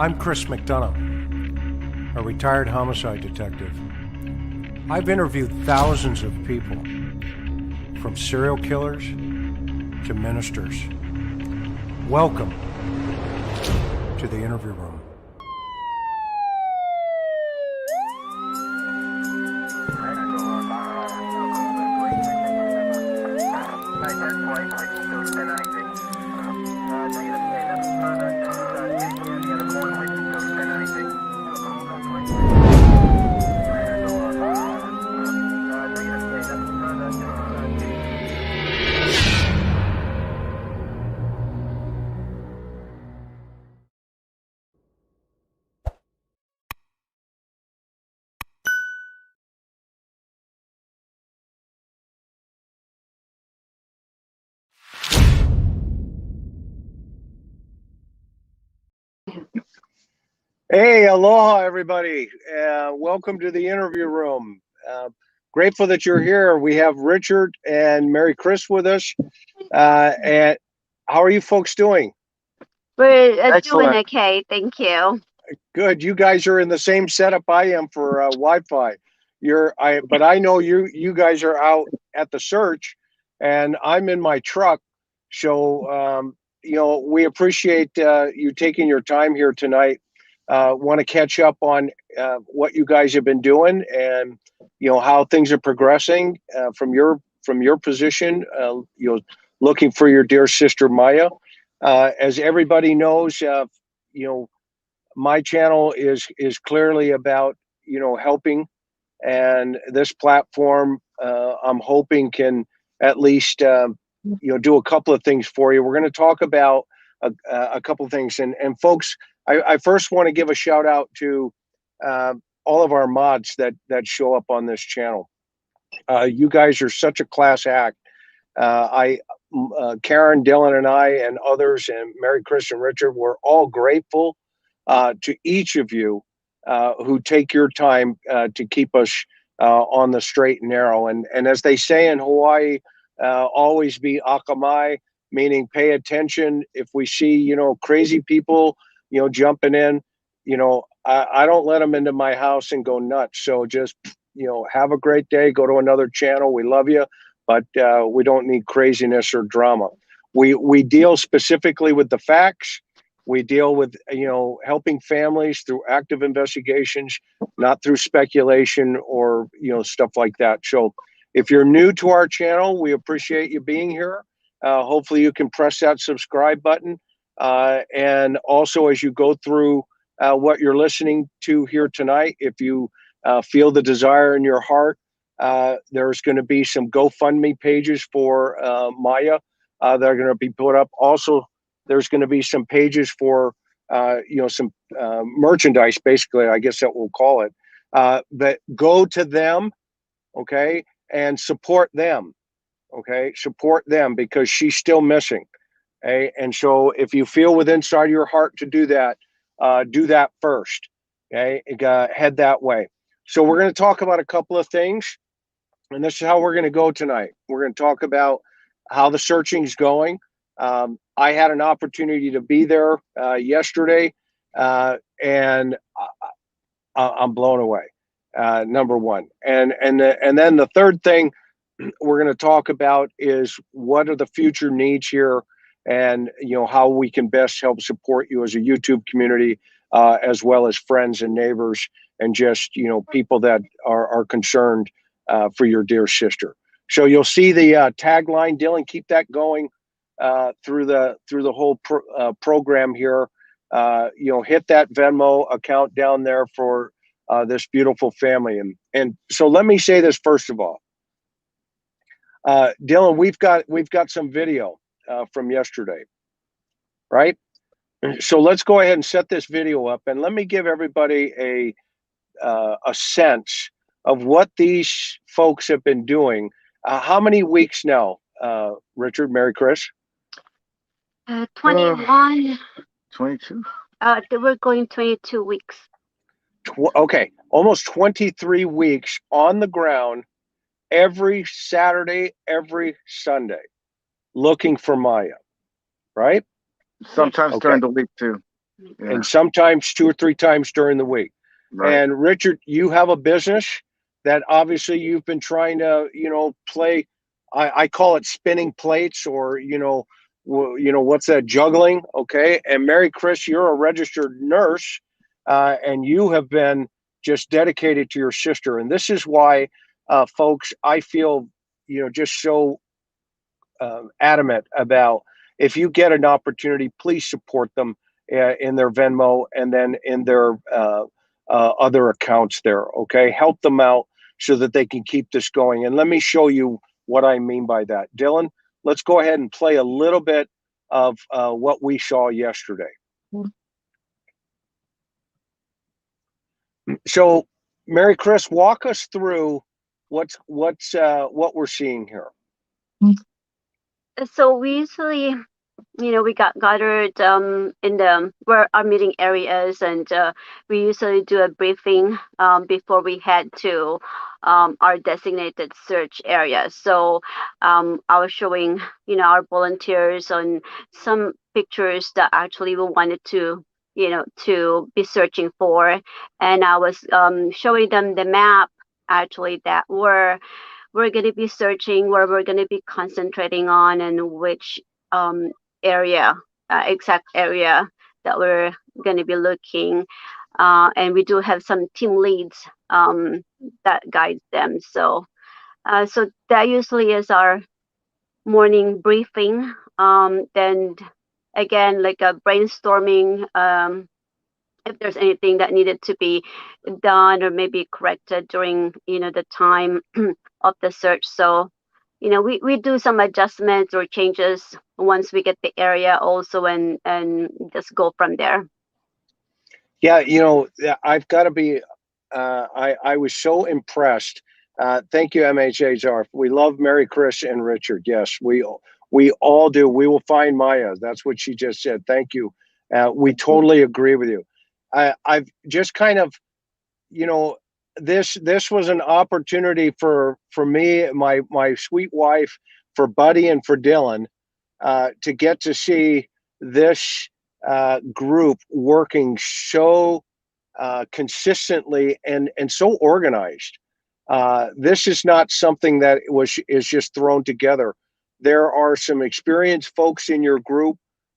I'm Chris McDonough, a retired homicide detective. I've interviewed thousands of people, from serial killers to ministers. Welcome to the interview room. Hey, aloha, everybody. Welcome to the interview room. Grateful that you're here. We have Richard and Mary Chris with us. And how are you folks doing? We're doing okay, thank you. Good. You guys are in the same setup I am for Wi-Fi. But I know you guys are out at the search, and I'm in my truck. So we appreciate you taking your time here tonight. Want to catch up on what you guys have been doing, and how things are progressing from your position. Looking for your dear sister Maya. As everybody knows, my channel is clearly about helping, and this platform I'm hoping can at least do a couple of things for you. We're going to talk about a couple of things, and folks, I first want to give a shout out to all of our mods that show up on this channel. You guys are such a class act. Karen, Dillan, and I, and others, and Mary, Chris, and Richard, we're all grateful to each of you who take your time to keep us on the straight and narrow. And as they say in Hawaii, always be akamai, meaning pay attention. If we see, crazy people, jumping in, I don't let them into my house and go nuts. So just, have a great day. Go to another channel. We love you, but we don't need craziness or drama. We deal specifically with the facts. We deal with, helping families through active investigations, not through speculation or, stuff like that. So if you're new to our channel, we appreciate you being here. Hopefully you can press that subscribe button. And also, as you go through what you're listening to here tonight, if you feel the desire in your heart, there's going to be some GoFundMe pages for Maya that are going to be put up. Also, there's going to be some pages for, some merchandise, basically, I guess that we'll call it. But go to them, okay, and support them, okay? Support them, because she's still missing, okay? And so if you feel within inside your heart to do that first, okay? Head that way. So we're going to talk about a couple of things, and this is how we're going to go tonight. We're going to talk about how the searching is going. I had an opportunity to be there yesterday, and I'm blown away. Number one, and then the third thing we're going to talk about is what are the future needs here, and how we can best help support you as a YouTube community, as well as friends and neighbors, and just people that are concerned for your dear sister. So you'll see the tagline, Dillan. Keep that going through the whole program here. Hit that Venmo account down there for this beautiful family. And so let me say this first of all. Dillan, we've got some video from yesterday, right? So let's go ahead and set this video up, and let me give everybody a sense of what these folks have been doing. How many weeks now, Richard, Mary, Chris? 21. 22. We're going 22 weeks. Okay, almost 23 weeks on the ground, every Saturday, every Sunday, looking for Maya, right? Sometimes during the week too. and sometimes 2 or 3 times during the week. Right. And Richard, you have a business that obviously you've been trying to, play. I call it spinning plates, or what's that, juggling? Okay. And Mary Chris, you're a registered nurse, and you have been just dedicated to your sister. And this is why, folks, I feel just so adamant about, if you get an opportunity, please support them in their Venmo and then in their other accounts there. Okay, help them out so that they can keep this going. And let me show you what I mean by that. Dillan, let's go ahead and play a little bit of what we saw yesterday. So, Mary Chris, walk us through what we're seeing here. So we usually, we got gathered in where our meeting areas, and we usually do a briefing before we head to our designated search area. So I was showing, our volunteers on some pictures that actually we wanted to, to be searching for, and I was showing them the map actually that we're going to be searching, where we're going to be concentrating on, and which area, exact area that we're going to be looking. And we do have some team leads that guides them. So that usually is our morning briefing. Then again, like a brainstorming, if there's anything that needed to be done or maybe corrected during the time of the search. So we do some adjustments or changes once we get the area also, and just go from there. Yeah, I've got to be I was so impressed. Thank you, MHHR. We love Mary Chris and Richard. Yes, we all do. We will find Maya. That's what she just said. Thank you. We totally agree with you. I've just kind of, this was an opportunity for me, my sweet wife, for Buddy, and for Dillan, to get to see this group working so consistently and so organized. This is not something that is just thrown together. There are some experienced folks in your group.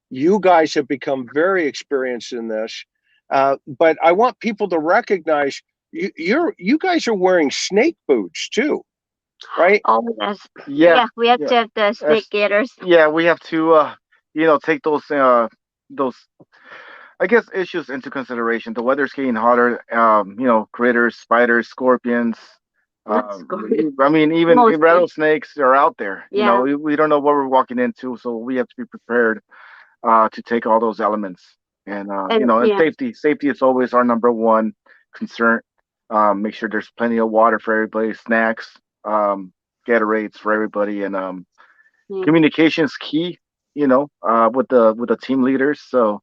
You guys have become very experienced in this. But I want people to recognize you guys are wearing snake boots too, right? Oh yes. Yeah, we have to have the snake gaiters. Yeah, we have to take those I guess issues into consideration. The weather's getting hotter. Critters, spiders, scorpions. I mean, even rattlesnakes are out there. Yeah. We don't know what we're walking into, so we have to be prepared to take all those elements. And safety is always our number one concern. Make sure there's plenty of water for everybody, snacks, Gatorades for everybody, and communication's key. With the team leaders. So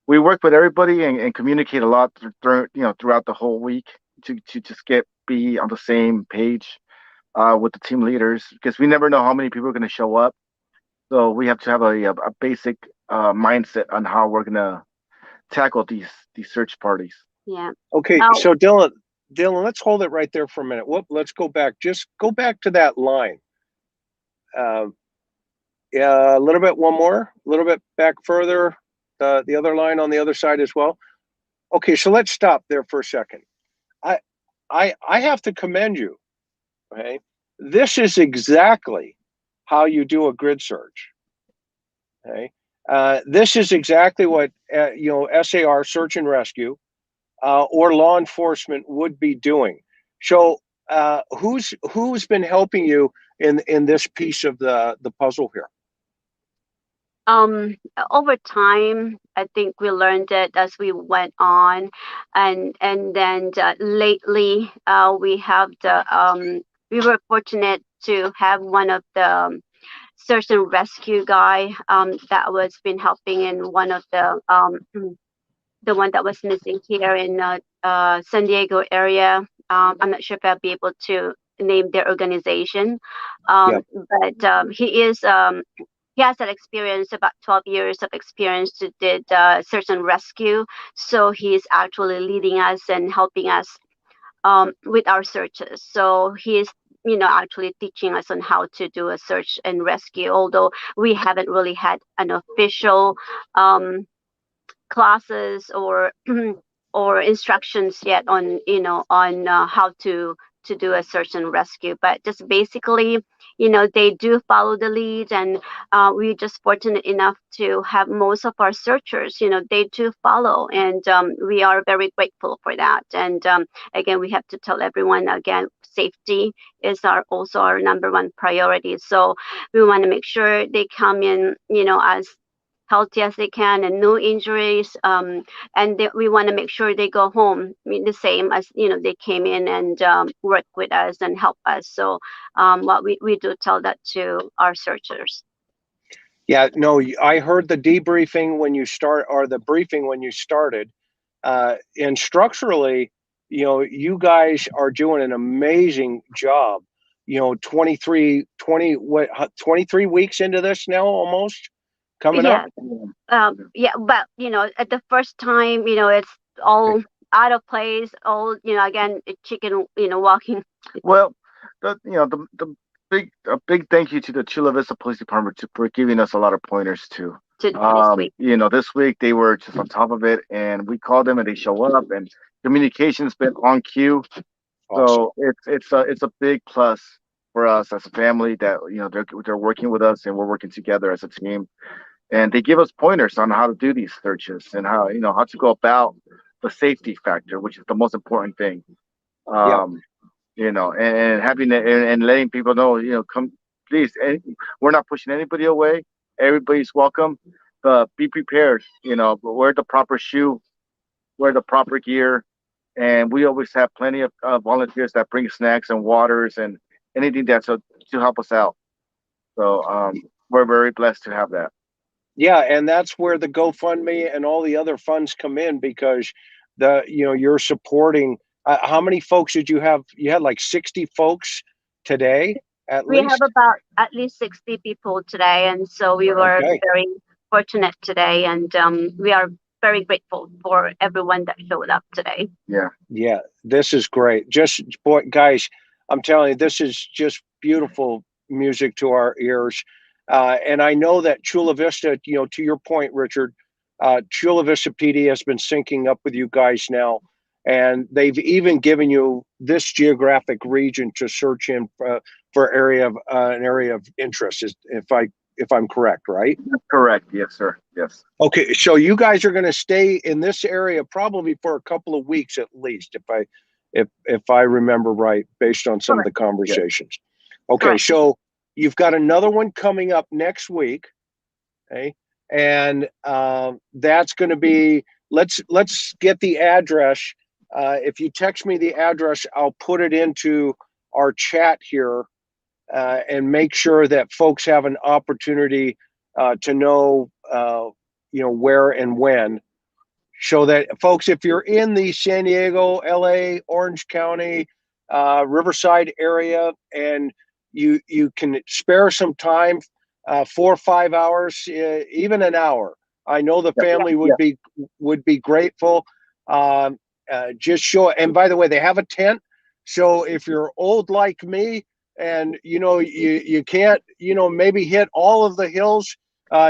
we work with everybody and communicate a lot throughout the whole week to just be on the same page with the team leaders, because we never know how many people are going to show up. So we have to have a basic mindset on how we're going to tackle these search parties. Yeah. Okay. So Dillan, let's hold it right there for a minute. Let's go back. Just go back to that line. Yeah, a little bit. One more. A little bit back further. The other line on the other side as well. Okay. So let's stop there for a second. I have to commend you. Okay. This is exactly how you do a grid search. Okay. This is exactly what SAR, search and rescue, or law enforcement would be doing. So who's been helping you in this piece of the puzzle here? Over time, I think we learned it as we went on, and then lately we have we were fortunate to have one of the search and rescue guy that was been helping in one of the one that was missing here in San Diego area. I'm not sure if I'll be able to name their organization, but he is he has that experience, about 12 years of experience to did search and rescue. So he's actually leading us and helping us with our searches. So he's actually teaching us on how to do a search and rescue, although we haven't really had an official classes or or instructions yet on how to do a search and rescue. But just basically, they do follow the lead, and we're just fortunate enough to have most of our searchers, they do follow, and we are very grateful for that. And again, we have to tell everyone again, safety is also our number one priority. So we want to make sure they come in, as healthy as they can and no injuries, and we want to make sure they go home, the same as they came in and work with us and help us. So what we do tell that to our searchers. Yeah, no, I heard the debriefing when you start, or the briefing when you started, and structurally, you guys are doing an amazing job. 23 weeks into this now, almost coming up. Yeah, but at the first time, it's all out of place, all again, chicken walking. Well, the big thank you to the Chula Vista Police Department for giving us a lot of pointers too. This week. This week they were just on top of it, and we called them and they show up, and communication's been on cue. Awesome. So it's a big plus for us as a family that they're working with us and we're working together as a team, and they give us pointers on how to do these searches and how how to go about the safety factor, which is the most important thing. And having and letting people know, come, please. We're not pushing anybody away. Everybody's welcome, but be prepared. Wear the proper shoe, wear the proper gear, and we always have plenty of volunteers that bring snacks and waters and anything that's to help us out. So we're very blessed to have that. Yeah, and that's where the GoFundMe and all the other funds come in, because you're supporting. How many folks did you have? You had like 60 folks today, at least? We have about at least 60 people today, and so we were very fortunate today, and we are very grateful for everyone that showed up today. Yeah, this is great. Guys, I'm telling you, this is just beautiful music to our ears. And I know that Chula Vista, to your point, Richard, Chula Vista PD has been syncing up with you guys now, and they've even given you this geographic region to search in for an area of interest. If I'm correct, right? That's correct. Yes, sir. Yes. Okay, so you guys are going to stay in this area probably for a couple of weeks at least, if I remember right, based on some of the conversations. Yeah. Okay, so you've got another one coming up next week, okay, and that's going to be. Let's get the address. If you text me the address, I'll put it into our chat here, and make sure that folks have an opportunity to know, where and when. So that folks, if you're in the San Diego, LA, Orange County, Riverside area, and you can spare some time, 4 or 5 hours, even an hour, I know the family would be grateful. Just show it. And by the way, they have a tent. So if you're old like me, and you can't maybe hit all of the hills,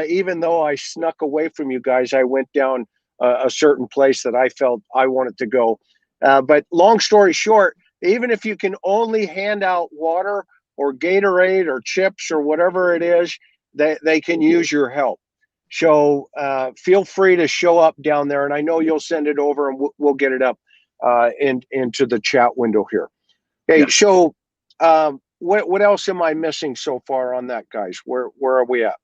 even though I snuck away from you guys, I went down a certain place that I felt I wanted to go. But long story short, even if you can only hand out water or Gatorade or chips or whatever it is, they can use your help. So feel free to show up down there, and I know you'll send it over, and we'll get it up into the chat window here. Okay, so what else am I missing so far on that, guys? Where are we at?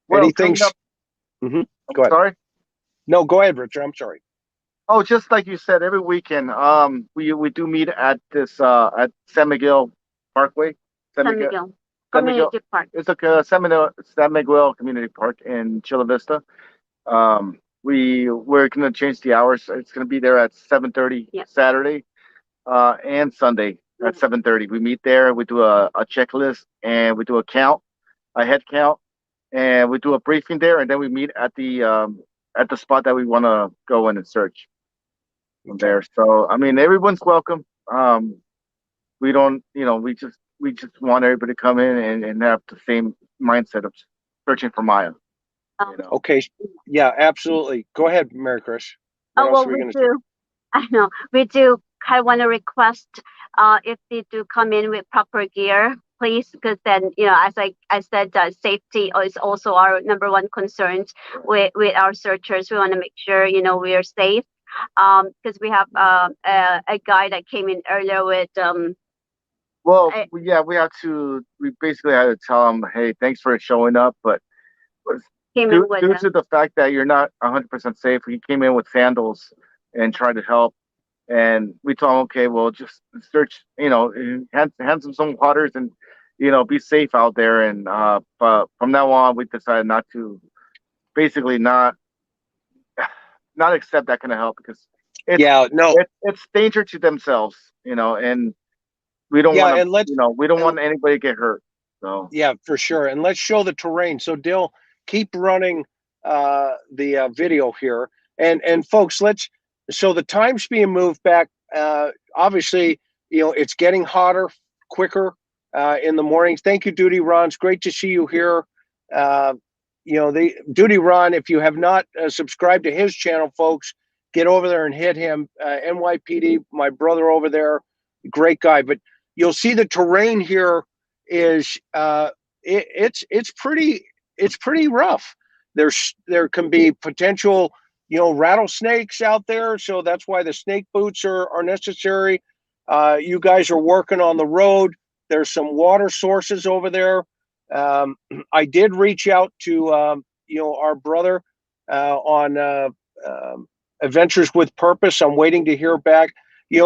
Well, anything? Go ahead. Sorry. No, go ahead, Richard. I'm sorry. Oh, just like you said, every weekend, we do meet at this at San Miguel Parkway. San Miguel Community Park. It's a San Miguel Community Park in Chula Vista. We're gonna change the hours. It's gonna be there at 7:30 Saturday, and Sunday at 7:30. We meet there. We do a checklist and we do a count. a head count, and we do a briefing there, and then we meet at the spot that we want to go in and search from there. So I mean, everyone's welcome. We don't, we just want everybody to come in and have the same mindset of searching for Maya. Okay, yeah, absolutely. Go ahead, Mary Chris. What else we do. I know we do kind of want to request if they do come in with proper gear, please, because then as I said, safety is also our number one concern with our searchers. We want to make sure we are safe, because we have a guy that came in earlier with we basically had to tell him, hey, thanks for showing up, but due to the fact that you're not 100% safe, he came in with sandals and tried to help. And we told him, okay, well, just search, hand him some waters and, be safe out there. And but from now on, we decided not to, basically not accept that kind of help, because it's danger to themselves, and we don't want to, we don't want anybody to get hurt. So yeah, for sure. And let's show the terrain. So Dill, keep running the video here, and folks, so the time's being moved back. Obviously, it's getting hotter quicker in the mornings. Thank you, Duty Ron. It's great to see you here. The Duty Ron, if you have not subscribed to his channel, folks, get over there and hit him. NYPD, my brother over there, great guy. But you'll see the terrain here is it's pretty rough. There can be potential rattlesnakes out there, so that's why the snake boots are necessary. You guys are working on the road. There's some water sources over there. I did reach out to our brother on Adventures with Purpose. I'm waiting to hear back.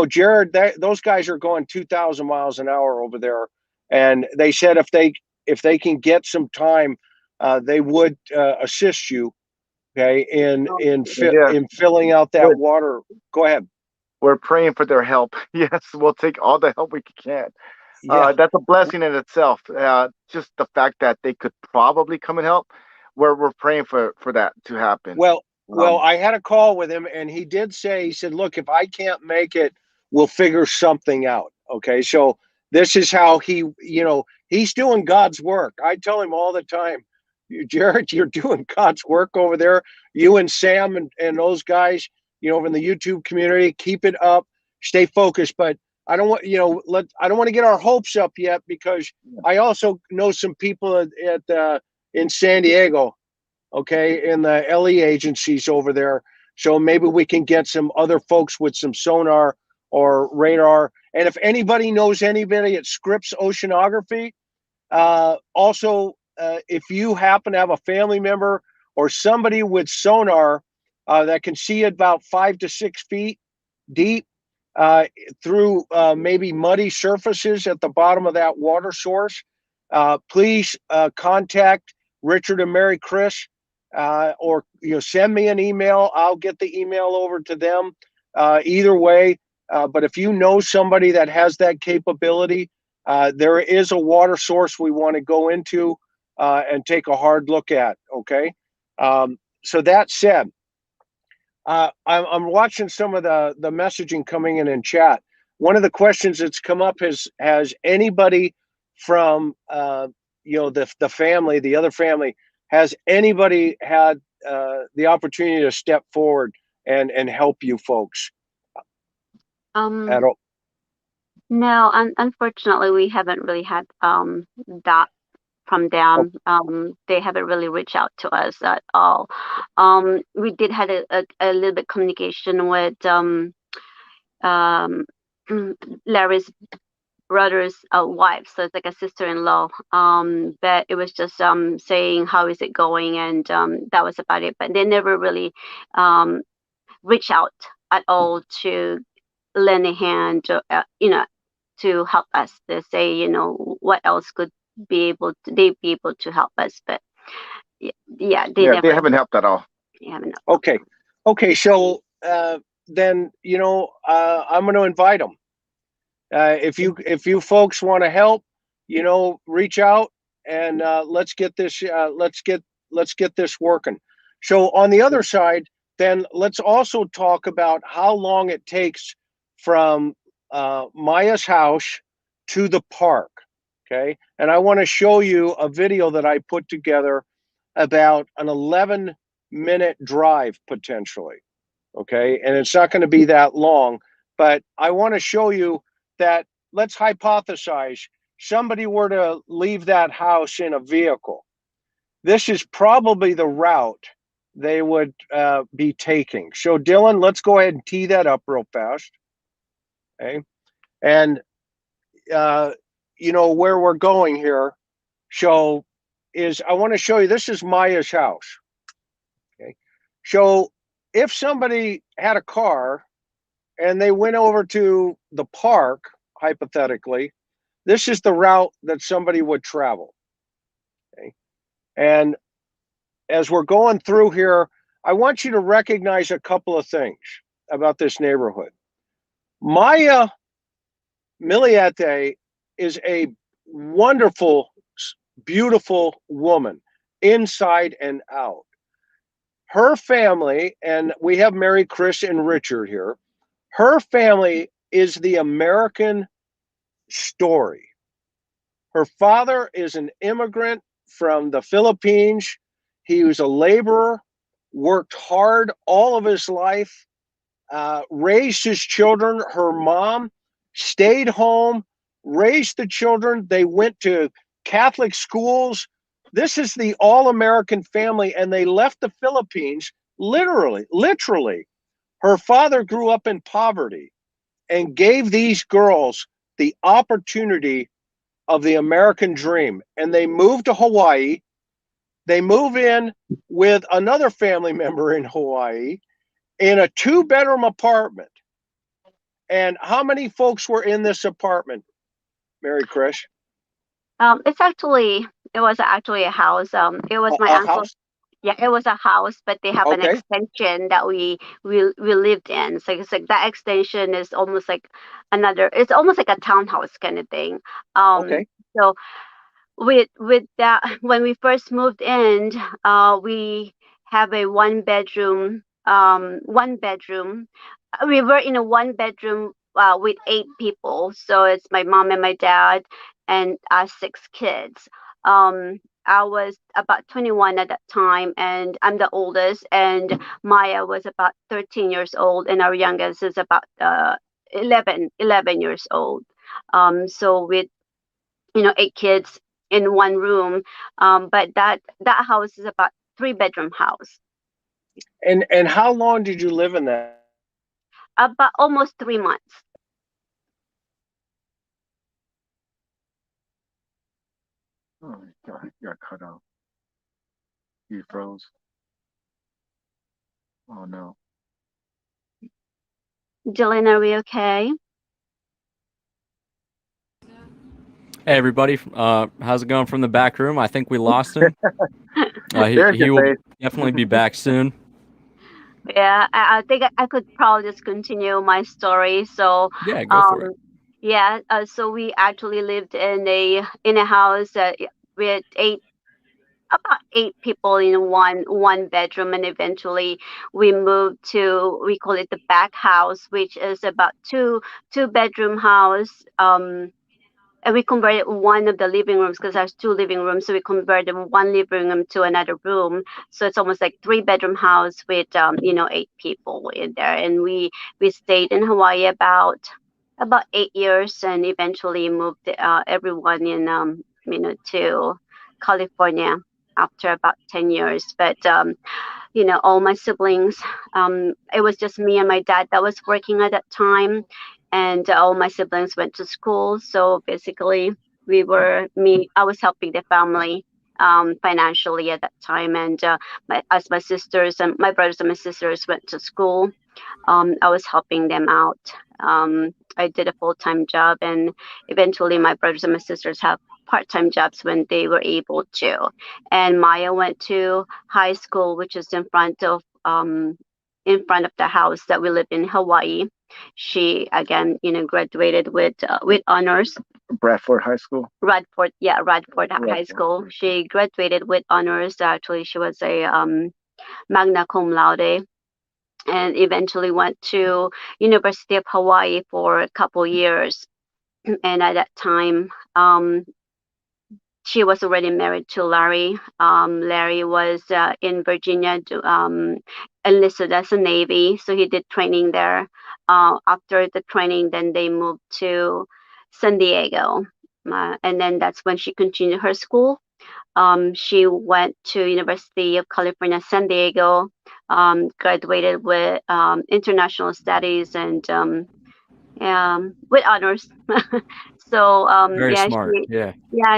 Jared, those guys are going 2,000 miles an hour over there, and they said if they can get some time, they would assist you. Okay, in filling out that water. Go ahead. We're praying for their help. Yes, we'll take all the help we can. Yeah. That's a blessing in itself. Just the fact that they could probably come and help. We're praying for that to happen. Well, I had a call with him, and he did say, he said, look, if I can't make it, we'll figure something out. Okay, so this is how he's doing God's work. I tell him all the time, Jared, you're doing God's work over there. You and Sam and those guys, over in the YouTube community, keep it up, stay focused. But I don't want, I don't want to get our hopes up yet, because I also know some people in San Diego, okay, in the LE agencies over there. So maybe we can get some other folks with some sonar or radar. And if anybody knows anybody at Scripps Oceanography, also, if you happen to have a family member or somebody with sonar that can see about 5 to 6 feet deep through maybe muddy surfaces at the bottom of that water source, please contact Richard and Mary Chris, or send me an email. I'll get the email over to them. Either way, but if you know somebody that has that capability, there is a water source we want to go into and take a hard look at. Okay. So that said, I'm watching some of the messaging coming in chat. One of the questions that's come up is, has anybody from the family, the other family, has anybody had the opportunity to step forward and help you folks at all? No, unfortunately, we haven't really had that from them. They haven't really reached out to us at all. We did have a little bit communication with Larry's brother's wife, so it's like a sister-in-law. But it was just saying how is it going, and that was about it. But they never really reached out at all to lend a hand, to help us, to say, what else could they be able to help us. But they haven't helped at all. They haven't helped. Okay, so then I'm going to invite them. If you folks want to help, reach out and let's get this working. So on the other side, then let's also talk about how long it takes from Maya's house to the park. Okay, and I want to show you a video that I put together about an 11-minute drive potentially. Okay, and it's not going to be that long, but I want to show you that, let's hypothesize somebody were to leave that house in a vehicle. This is probably the route they would be taking. So Dillan, let's go ahead and tee that up real fast. Okay, and you know where we're going here. So I want to show you, this is Maya's house. Okay, so if somebody had a car and they went over to the park, hypothetically, this is the route that somebody would travel. Okay, and as we're going through here, I want you to recognize a couple of things about this neighborhood. Maya Millete is a wonderful, beautiful woman, inside and out. Her family, and we have Mary, Chris, and Richard here, her family is the American story. Her father is an immigrant from the Philippines. He was a laborer, worked hard all of his life, raised his children. Her mom stayed home, raised the children. They went to Catholic schools. This is the all-American family, and they left the Philippines literally. Her father grew up in poverty and gave these girls the opportunity of the American dream. And they moved to Hawaii. They move in with another family member in Hawaii in a 2-bedroom apartment. And how many folks were in this apartment, Mary Chris? It was actually a house. It was my uncle. House? Yeah, it was a house, but they have an extension that we lived in. So it's like that extension is almost like it's almost like a townhouse kind of thing. So with that, when we first moved in, we have a one bedroom. We were in a 1-bedroom with 8 people. So it's my mom and my dad and 6 kids. I was about 21 at that time, and I'm the oldest, and Maya was about 13 years old, and our youngest is about 11 years old. So with 8 kids in one room, but that house is about 3-bedroom house. And how long did you live in that? About almost 3 months. Oh, God, you got cut out. You froze. Oh, no. Dillan, are we okay? Hey, everybody. How's it going from the back room? I think we lost him. He will definitely be back soon. Yeah, I think I could probably just continue my story. So yeah, go for it. Yeah, so we actually lived in a house with about 8 people in one bedroom, and eventually we moved to, we call it the back house, which is about two-bedroom house. And we converted one of the living rooms, because there's 2 living rooms, so we converted one living room to another room. So it's almost like 3-bedroom house with 8 people in there. And we stayed in Hawaii about 8 years, and eventually moved everyone in to California after about 10 years. But all my siblings, it was just me and my dad that was working at that time, and all my siblings went to school. So basically I was helping the family financially at that time, and as my sisters and my brothers and my sisters went to school, I was helping them out. I did a full-time job, and eventually my brothers and my sisters have part-time jobs when they were able to. And Maya went to high school, which is in front of the house that we live in Hawaii. She again, graduated with honors. Bradford High School. Radford High School. She graduated with honors. Actually, she was a magna cum laude, and eventually went to University of Hawaii for a couple years. And at that time, she was already married to Larry. Larry was in Virginia, enlisted as a Navy, so he did training there. After the training, then they moved to San Diego, and then that's when she continued her school. She went to University of California, San Diego, graduated with international studies and with honors. So very smart.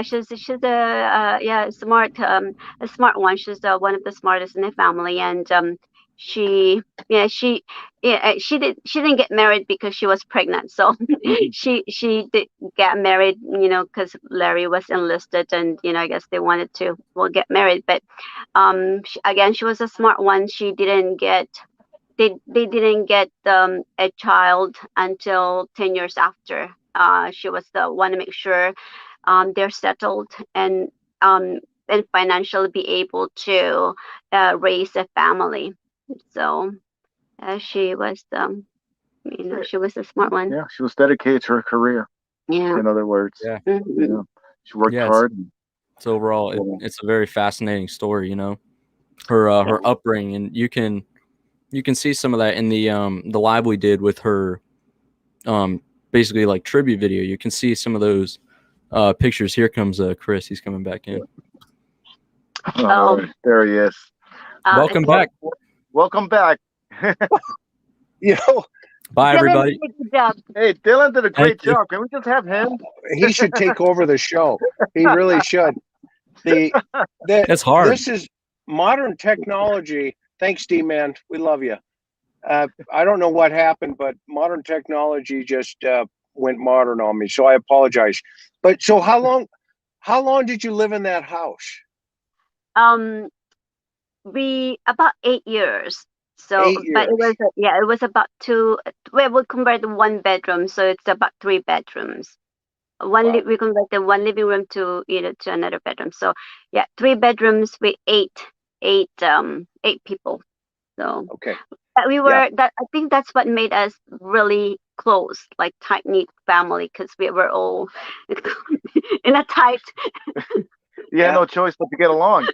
she's a smart a smart one. She's one of the smartest in the family, and she didn't get married because she was pregnant. So she did get married, because Larry was enlisted, and I guess they wanted to get married. But she was a smart one. She didn't get they didn't get a child until 10 years after. She was the one to make sure they're settled and financially be able to raise a family. So she was she was a smart one. Yeah, she was dedicated to her career. Yeah. In other words. Yeah. Mm-hmm. She worked hard. So overall, it's a very fascinating story. Her upbringing, and you can see some of that in the live we did with her, basically like tribute video. You can see some of those pictures. Here comes Chris. He's coming back in. Oh, there he is. Welcome back. Welcome back. Bye, everybody. Hey, Dylan did a great job. Can we just have him? He should take over the show. He really should. It's hard. This is modern technology. Thanks, D-Man. We love you. I don't know what happened, but modern technology just went modern on me. So I apologize. But so how long did you live in that house? About 8 years. So 8 years. But it was about we converted 1 bedroom, so it's about 3 bedrooms. We converted 1 living room to to another bedroom. So 3 bedrooms with 8 people. So okay. We were I think that's what made us really close, like tight knit family, because we were all in a tight. You had no choice but to get along.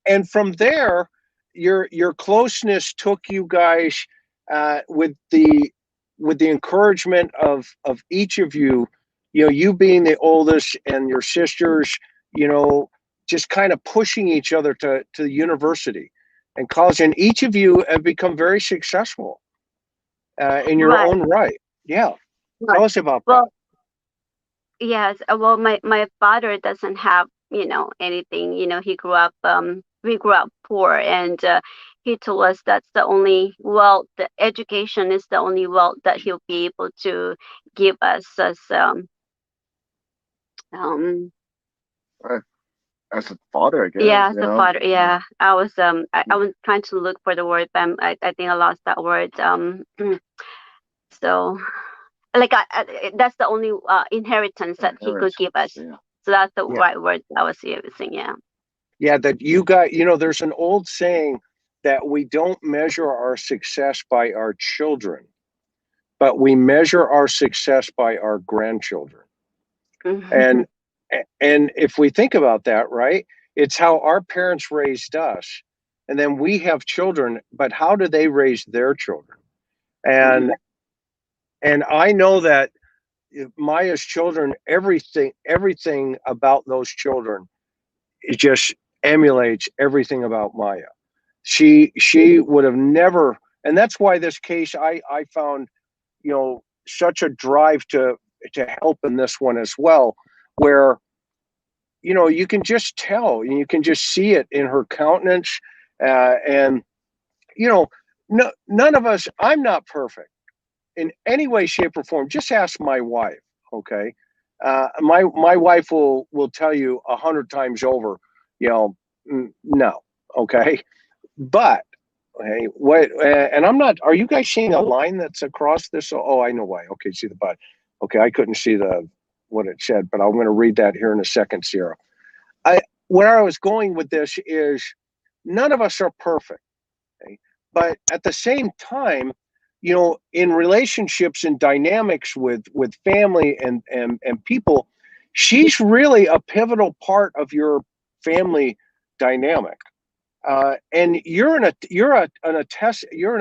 And from there, your closeness took you guys with the encouragement of each of you. You being the oldest and your sisters, just kind of pushing each other to university and college, and each of you have become very successful in your own right. Yeah. Tell us about that. Yes. Well, my father doesn't have, anything. He grew up, we grew up poor, and he told us that's the only wealth, the education is the only wealth that he'll be able to give us as as a father, I guess. Yeah, as a father. Yeah, I was trying to look for the word, but I think I lost that word. So, like, that's the only inheritance that he could give us. Yeah. So that's the right word I was using. Yeah. Yeah, that you got. There's an old saying that we don't measure our success by our children, but we measure our success by our grandchildren. Mm-hmm. And if we think about that, right, it's how our parents raised us, and then we have children, but how do they raise their children? And I know that Maya's children, everything about those children, it just emulates everything about Maya. She would have never, and that's why this case I found, such a drive to help in this one as well, where you can just tell, and you can just see it in her countenance, and none of us. I'm not perfect in any way, shape, or form. Just ask my wife. Okay, my wife will tell you 100 times over, no. Okay, but Hey, what? And I'm not. Are you guys seeing a line that's across this? Oh, I know why. Okay, see the button. Okay, I couldn't see what it said, but I'm going to read that here in a second, Sierra. Where I was going with this is, none of us are perfect, okay? But at the same time, in relationships and dynamics with family and people, she's really a pivotal part of your family dynamic. And you're a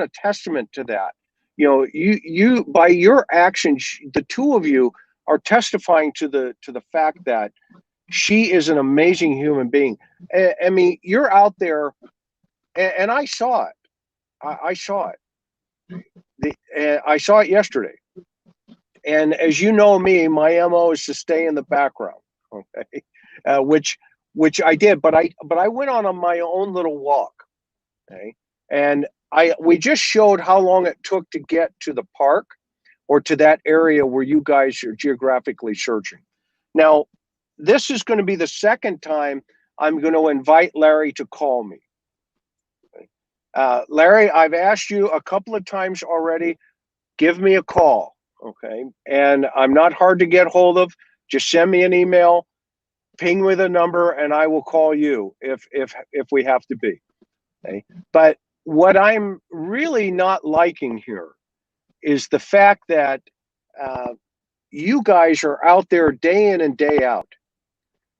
testament to that. You by your actions, the two of you are testifying to the fact that she is an amazing human being. I mean, you're out there, and I saw it. I saw it. I saw it yesterday. And as you know me, my MO is to stay in the background, okay? Which I did, but I went on my own little walk, okay? And we just showed how long it took to get to the park or to that area where you guys are geographically searching. Now, this is going to be the second time I'm going to invite Larry to call me. Okay? Larry, I've asked you a couple of times already, give me a call, okay? And I'm not hard to get hold of. Just send me an email, ping with a number, and I will call you if we have to be, okay? But what I'm really not liking here is the fact that you guys are out there day in and day out.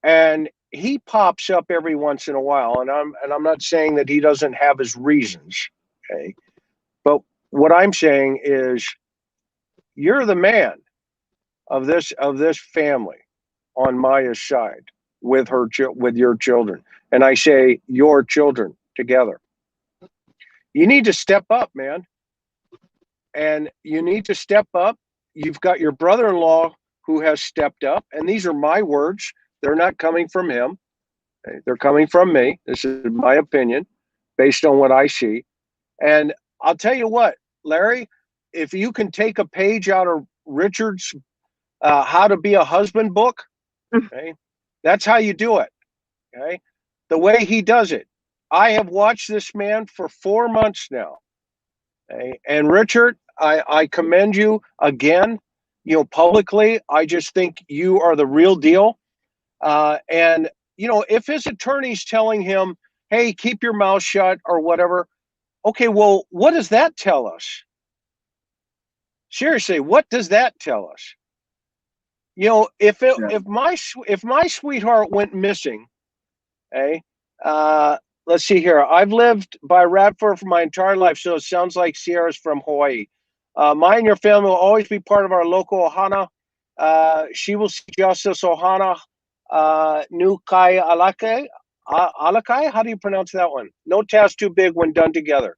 And he pops up every once in a while, and I'm not saying that he doesn't have his reasons, okay? But what I'm saying is, you're the man of this family on Maya's side with your children, and I say your children together. You need to step up, man, and you need to step up. You've got your brother-in-law who has stepped up, and these are my words. They're not coming from him. They're coming from me. This is my opinion based on what I see. And I'll tell you what, Larry, if you can take a page out of Richard's How to Be a Husband book, okay, that's how you do it, okay? The way he does it. I have watched this man for 4 months now, okay? And Richard, I commend you again, publicly. I just think you are the real deal. And if his attorney's telling him, hey, keep your mouth shut or whatever, okay, well, what does that tell us? Seriously, what does that tell us? If my sweetheart went missing, hey, let's see here. I've lived by Radford for my entire life, so it sounds like Sierra's from Hawaii. Maya and your family will always be part of our local ohana. She will see justice, ohana. Nukai Alakai? Alakai? How do you pronounce that one? No task too big when done together.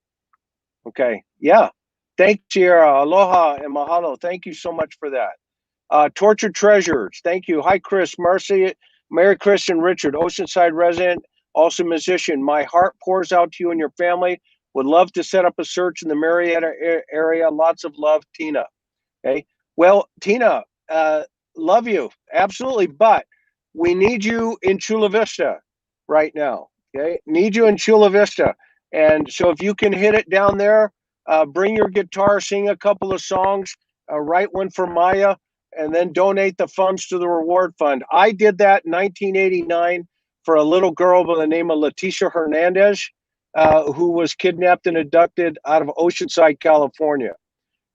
Okay. Yeah. Thank you, Sierra. Aloha and mahalo. Thank you so much for that. Tortured Treasures. Thank you. Hi, Chris. Mary, Chris, and Richard. Oceanside resident, also musician. My heart pours out to you and your family. Would love to set up a search in the Marietta area. Lots of love, Tina. Okay. Well, Tina, love you. Absolutely. But we need you in Chula Vista right now, okay? Need you in Chula Vista. And so if you can hit it down there, bring your guitar, sing a couple of songs, write one for Maya, and then donate the funds to the reward fund. I did that in 1989 for a little girl by the name of Leticia Hernandez, who was kidnapped and abducted out of Oceanside, California.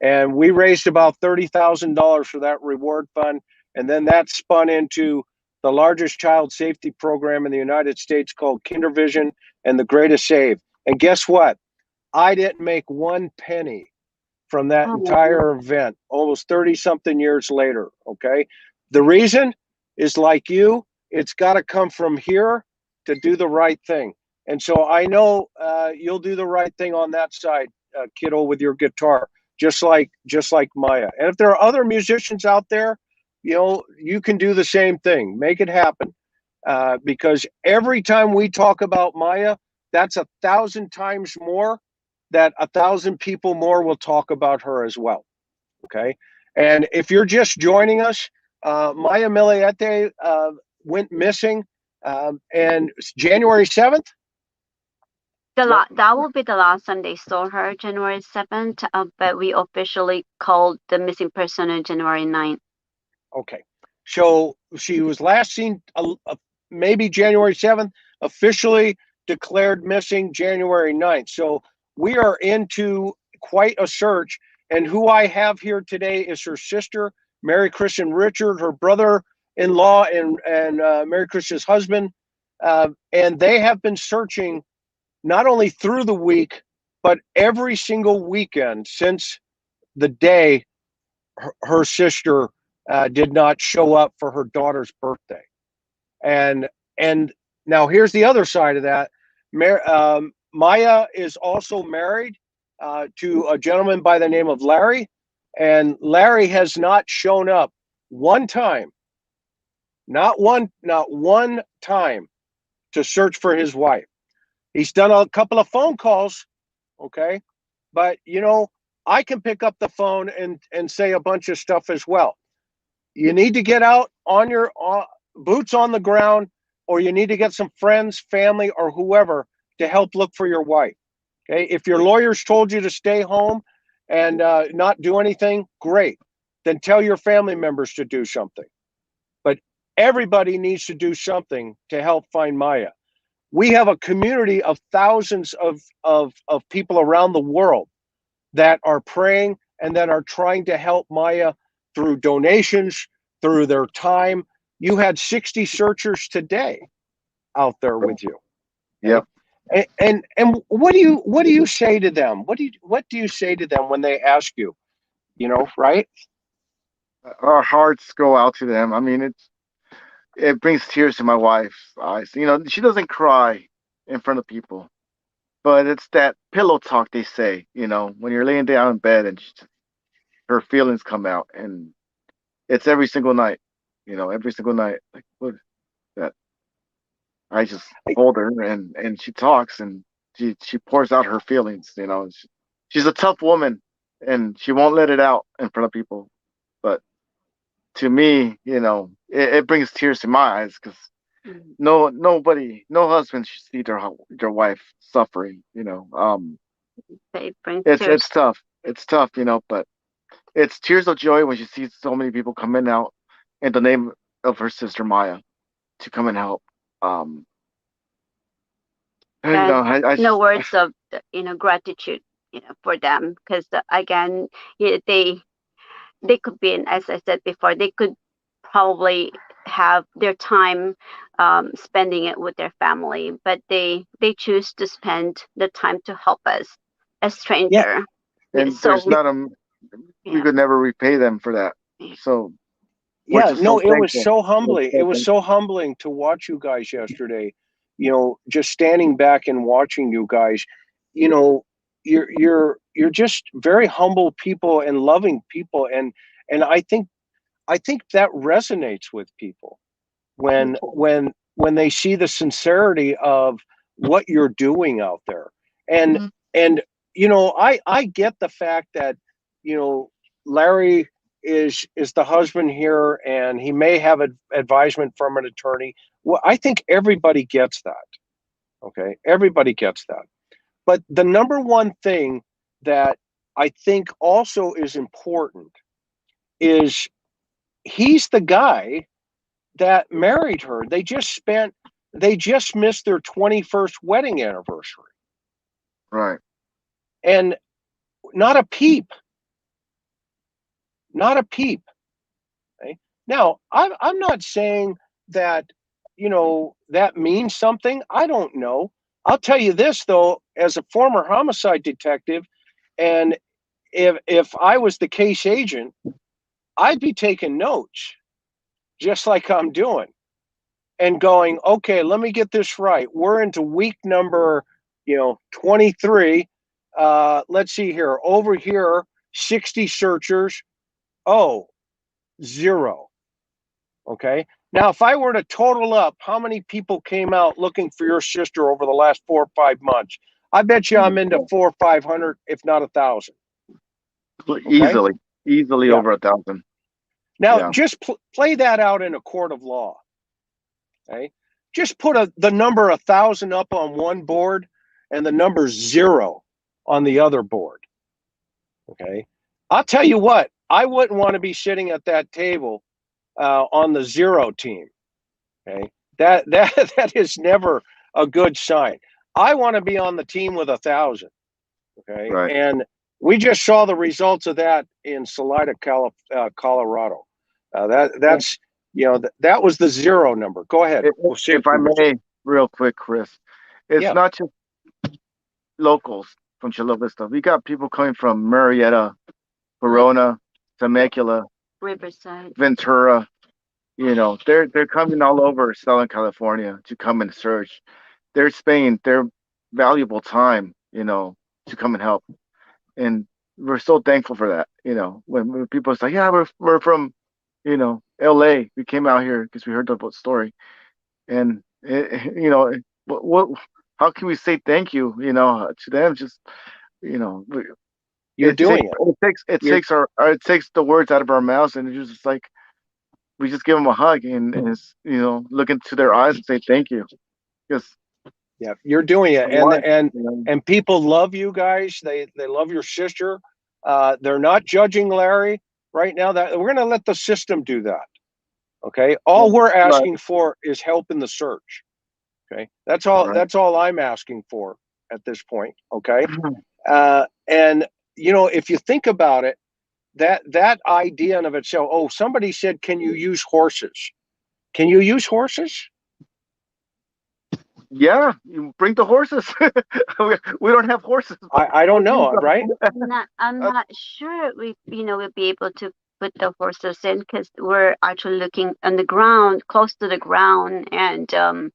And we raised about $30,000 for that reward fund. And then that spun into the largest child safety program in the United States called KinderVision and the Greatest Save. And guess what? I didn't make one penny from that entire event, almost 30-something years later, okay? The reason is, like you, it's got to come from here to do the right thing. And so I know you'll do the right thing on that side, kiddo, with your guitar, just like Maya. And if there are other musicians out there, you can do the same thing. Make it happen. Because every time we talk about Maya, that's 1,000 times more that 1,000 people more will talk about her as well. Okay. And if you're just joining us, Maya Millete went missing, and January 7th. That will be the last time they saw her, January 7th. But we officially called the missing person on January 9th. Okay, so she was last seen maybe January 7th, officially declared missing January 9th. So we are into quite a search. And who I have here today is her sister, Mary Christian Richard, her brother-in-law, and Mary Christian's husband. And they have been searching not only through the week, but every single weekend since the day her sister did not show up for her daughter's birthday. And now here's the other side of that. Maya is also married to a gentleman by the name of Larry, and Larry has not shown up one time, not one time, to search for his wife. He's done a couple of phone calls, okay, but I can pick up the phone and say a bunch of stuff as well. You need to get out on your boots on the ground, or you need to get some friends, family, or whoever to help look for your wife. Okay, if your lawyers told you to stay home and not do anything, great. Then tell your family members to do something. But everybody needs to do something to help find Maya. We have a community of thousands of people around the world that are praying and that are trying to help Maya through donations, through their time. You had 60 searchers today out there with you. Yep. And what do you say to them? What do you say to them when they ask you? Right? Our hearts go out to them. I mean, it brings tears to my wife's eyes. She doesn't cry in front of people, but it's that pillow talk they say. When you're laying down in bed and her feelings come out, and it's every single night. Every single night. Like, what is that? I just hold her and she talks and she pours out her feelings. She's a tough woman and she won't let it out in front of people. But to me, it brings tears to my eyes because no husband should see their wife suffering. It's tough. It's tough, but it's tears of joy when she sees so many people coming out in the name of her sister Maya to come and help. No words of gratitude for them, because again, they could be, as I said before, they could probably have their time spending it with their family, but they choose to spend the time to help us, a stranger. Yeah. And so we could never repay them for that. So it was so humbling. It was so humbling to watch you guys yesterday. Just standing back and watching you guys. You're just very humble people and loving people, and I think that resonates with people when they see the sincerity of what you're doing out there. And I get the fact that Larry is the husband here, and he may have advisement from an attorney. Well, I think everybody gets that. Okay, everybody gets that. But the number one thing that I think also is important is he's the guy that married her. They just missed their 21st wedding anniversary. Right. And not a peep. Not a peep. Okay? Now, I'm not saying that, that means something. I don't know. I'll tell you this, though, as a former homicide detective, and if I was the case agent, I'd be taking notes, just like I'm doing, and going, okay, let me get this right. We're into week number, 23. Let's see here. Over here, 60 searchers. Oh, 0. Okay. Now, if I were to total up how many people came out looking for your sister over the last 4 or 5 months, I bet you I'm into 400 or 500, if not 1,000. Okay? Easily over 1,000. Now, just play that out in a court of law. Okay. Just put the number 1,000 up on one board and the number 0 on the other board. Okay, I'll tell you what, I wouldn't want to be sitting at that table on the 0 team. Okay, that is never a good sign. I want to be on the team with 1,000. Okay, Right. and we just saw the results of that in Soleil, Colorado. That's that was the 0 number. Go ahead. If I may, real quick, Chris, it's not just locals from Chula Vista. We got people coming from Murrieta, Verona, Temecula, Riverside, Ventura. They're coming all over Southern California to come and search. They're spending their valuable time, to come and help, and we're so thankful for that. When people say, "Yeah, we're from, L.A. We came out here because we heard the story," and what how can we say thank you, to them? Just, you're doing it. It takes the words out of our mouths, and it's just like we just give them a hug and look into their eyes and say thank you, because you're doing it, and people love you guys. They love your sister. They're not judging Larry right now. That we're going to let the system do that. Okay, all we're asking for is help in the search. Okay, that's all. Right. That's all I'm asking for at this point. Okay, and if you think about it, that idea in of itself. Oh, somebody said, "Can you use horses? Can you use horses?" Yeah, you bring the horses. We don't have horses. I don't know, right? I'm not sure we'll be able to put the horses in, because we're actually looking on the ground, close to the ground, and and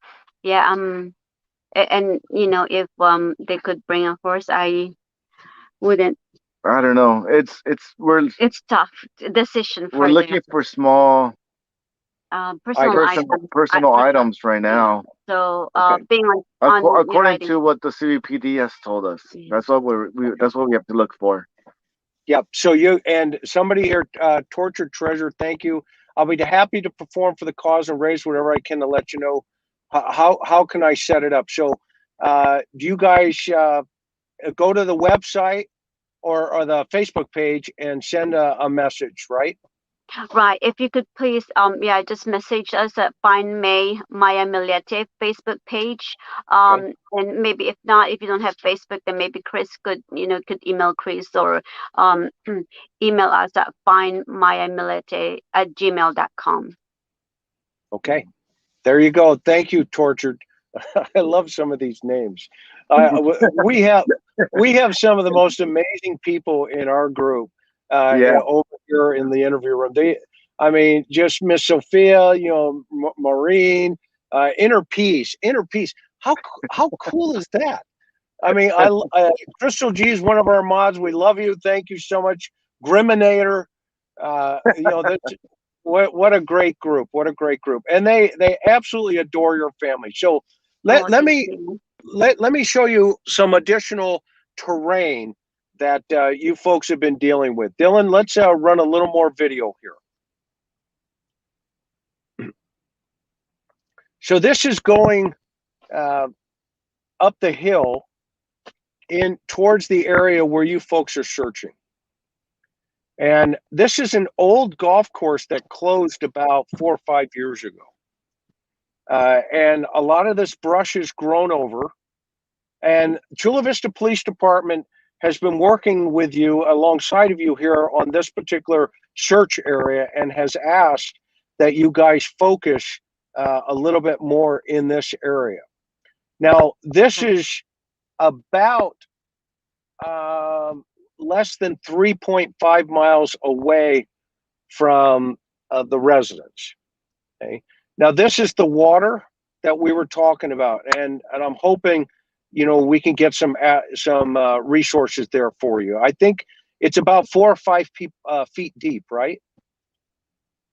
if they could bring a horse, I wouldn't. I don't know. It's tough decision. We're looking for small. Personal items right now. So being according to what the CBPD has told us, that's what we have to look for. Yep. So somebody here, Tortured Treasure, thank you. I'll be happy to perform for the cause and raise whatever I can to let you know. How can I set it up? So do you guys go to the website or the Facebook page and send a message, right? Right. If you could please, just message us at Find Maya Millete Facebook page. And maybe if you don't have Facebook, then maybe Chris could email Chris, or email us at findmayamillete@gmail.com. Okay. There you go. Thank you, Tortured. I love some of these names. We have some of the most amazing people in our group. Over here in the interview room. Just Miss Sophia, Maureen, Inner Peace. How cool is that? Crystal G is one of our mods. We love you. Thank you so much. Griminator. What a great group. What a great group. And they absolutely adore your family. So let me show you some additional terrain that you folks have been dealing with. Dillan, let's run a little more video here. So this is going up the hill in towards the area where you folks are searching. And this is an old golf course that closed about 4 or 5 years ago. And a lot of this brush has grown over. And Chula Vista Police Department has been working with you, alongside of you here on this particular search area, and has asked that you guys focus a little bit more in this area. Now, this is about less than 3.5 miles away from the residence. Okay. Now, this is the water that we were talking about, and I'm hoping we can get some resources there for you. I think it's about 4 or 5 feet deep, right?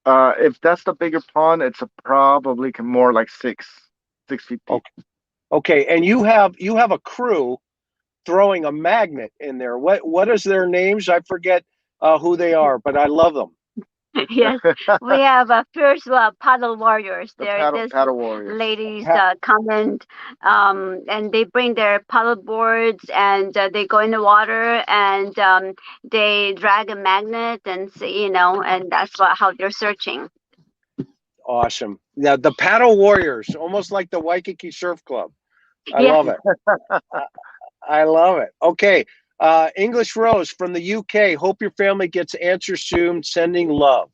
If that's the bigger pond, it's probably more like 6 feet deep. Okay, and you have a crew throwing a magnet in there. What is their names? I forget who they are, but I love them. Yes, we have a fierce paddle warriors. The There, this paddle warriors. ladies come in, and they bring their paddle boards, and they go in the water, and they drag a magnet, and and that's how they're searching. Awesome. Yeah, the paddle warriors, almost like the Waikiki Surf Club. I Yes. love it. I love it. Okay. English Rose from the UK. Hope your family gets answers soon. Sending love.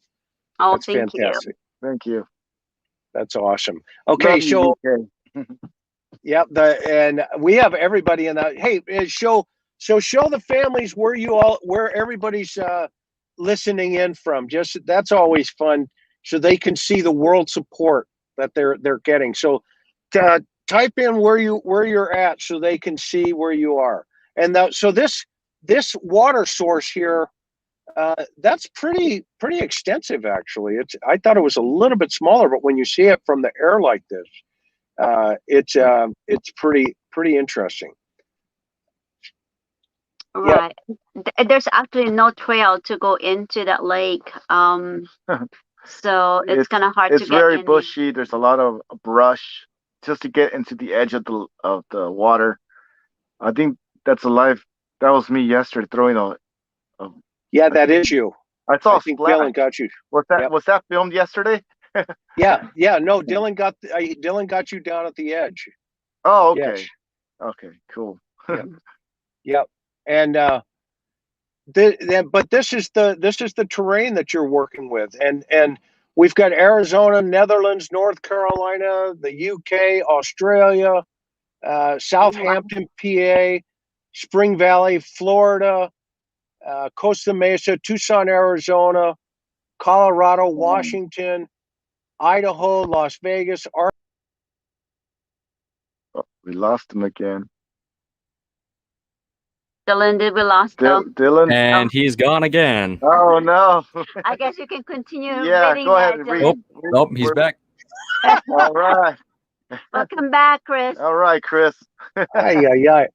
Oh, That's thank fantastic. Thank you. That's awesome. Okay, Love you, so UK. yep, and we have everybody in that. Hey, show the families where everybody's listening in from. Just that's always fun, so they can see the world support that they're getting. So type in where you're at so they can see where you are. And so this water source here, that's pretty extensive actually. I thought it was a little bit smaller, but when you see it from the air like this, it's pretty interesting. Right. Yep. There's actually no trail to go into that lake. So it's kind of hard to get in. It's very bushy. There's a lot of brush just to get into the edge of the water. I think that was me yesterday throwing a yeah, that is you. I saw. I think Dillan got you. Was that filmed yesterday? Yeah. No, Dillan got you down at the edge. Oh, okay. Yes. Okay, cool. Yep. And but this is the terrain that you're working with, and we've got Arizona, Netherlands, North Carolina, the UK, Australia, Southampton, PA, Spring Valley, Florida, Costa Mesa, Tucson, Arizona, Colorado, Washington, Idaho, Las Vegas. We lost him again. Dillan, did we lost him? Dillan, and he's gone again. Oh no! I guess you can continue. Yeah, reading go ahead. Dillan. Nope, he's back. All right. Welcome back, Chris. All right, Chris. Yeah.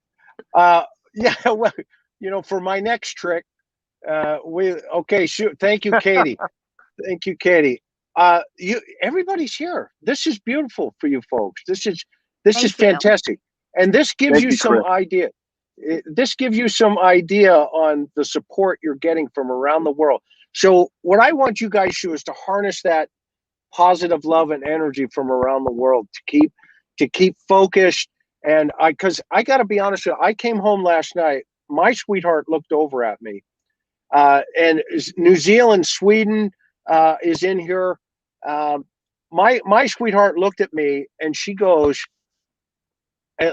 Well, for my next trick, shoot. Thank you, Katie. Thank you, Katie. Everybody's here. This is beautiful for you folks. This is fantastic, and this gives you some idea. This gives you some idea on the support you're getting from around the world. So what I want you guys to do is to harness that positive love and energy from around the world to keep focused. And because I got to be honest with you, I came home last night. My sweetheart looked over at me, and New Zealand, Sweden is in here. My sweetheart looked at me and she goes,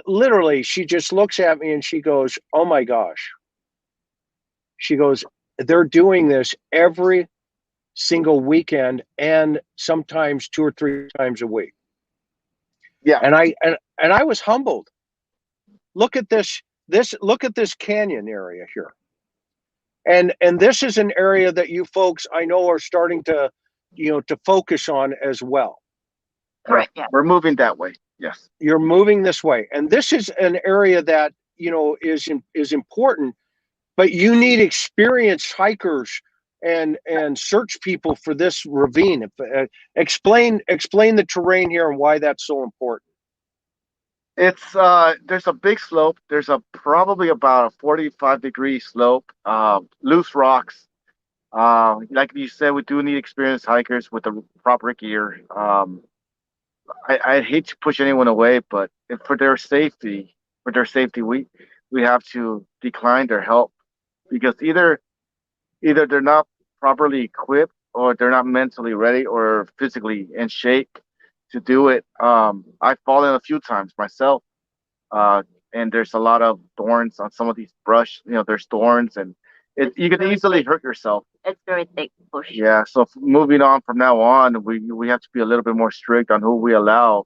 literally, she just looks at me and she goes, "Oh my gosh." She goes, "They're doing this every single weekend and sometimes 2 or 3 times a week." Yeah. And I was humbled. Look at this canyon area here. And this is an area that you folks I know are starting to focus on as well. Correct. Yeah. We're moving that way. Yes. You're moving this way. And this is an area that, is important, but you need experienced hikers and search people for this ravine. Explain the terrain here and why that's so important. It's there's a big slope. There's probably about a 45-degree slope, loose rocks. Like you said, we do need experienced hikers with the proper gear. I hate to push anyone away, but for their safety, we have to decline their help, because either they're not properly equipped, or they're not mentally ready or physically in shape to do it. I've fallen a few times myself, and there's a lot of thorns on some of these brush. There's thorns, and you can easily hurt yourself. It's very thick bush. Yeah, so moving on from now on, we have to be a little bit more strict on who we allow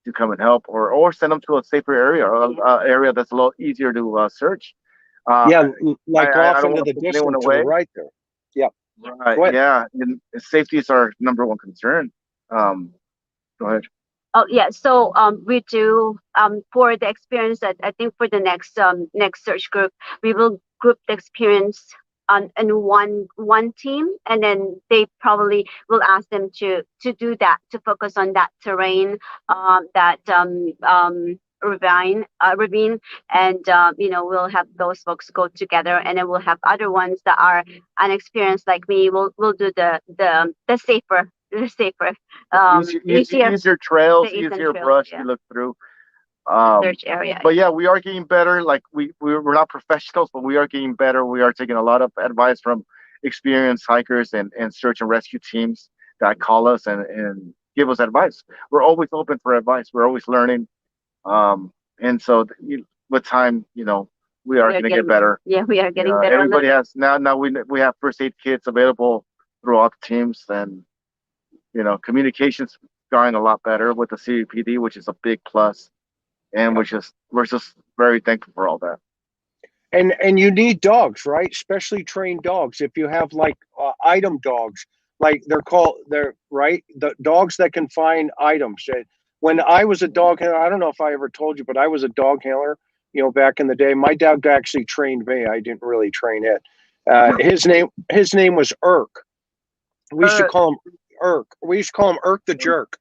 to come and help, or send them to a safer area, or area that's a little easier to search. Like off into the distance to the right there. Yeah. Right. Yeah, and safety is our number one concern. Go ahead. Oh yeah, so we do for the experience that I think for the next search group, we will group the experience in one team, and then they probably will ask them to do that, to focus on that terrain, that ravine, and we'll have those folks go together, and then we'll have other ones that are unexperienced like me. We'll do the safer, easier trails, easier brush to look through. Search area. But yeah, we are getting better. Like we're not professionals, but we are getting better. We are taking a lot of advice from experienced hikers and search and rescue teams that call us and give us advice. We're always open for advice. We're always learning. And so with time, we are going to get better. Yeah, we are getting better. Everybody has now we have first aid kits available throughout the teams, and communication's going a lot better with the CVPD, which is a big plus. And we're just very thankful for all that. And you need dogs, right? Specially trained dogs. If you have like item dogs, like they're right, the dogs that can find items. When I was a dog handler, I don't know if I ever told you, but I was a dog handler, back in the day. My dog actually trained me. I didn't really train it. His name was Irk. We used to call him Irk. We used to call him Irk the Jerk.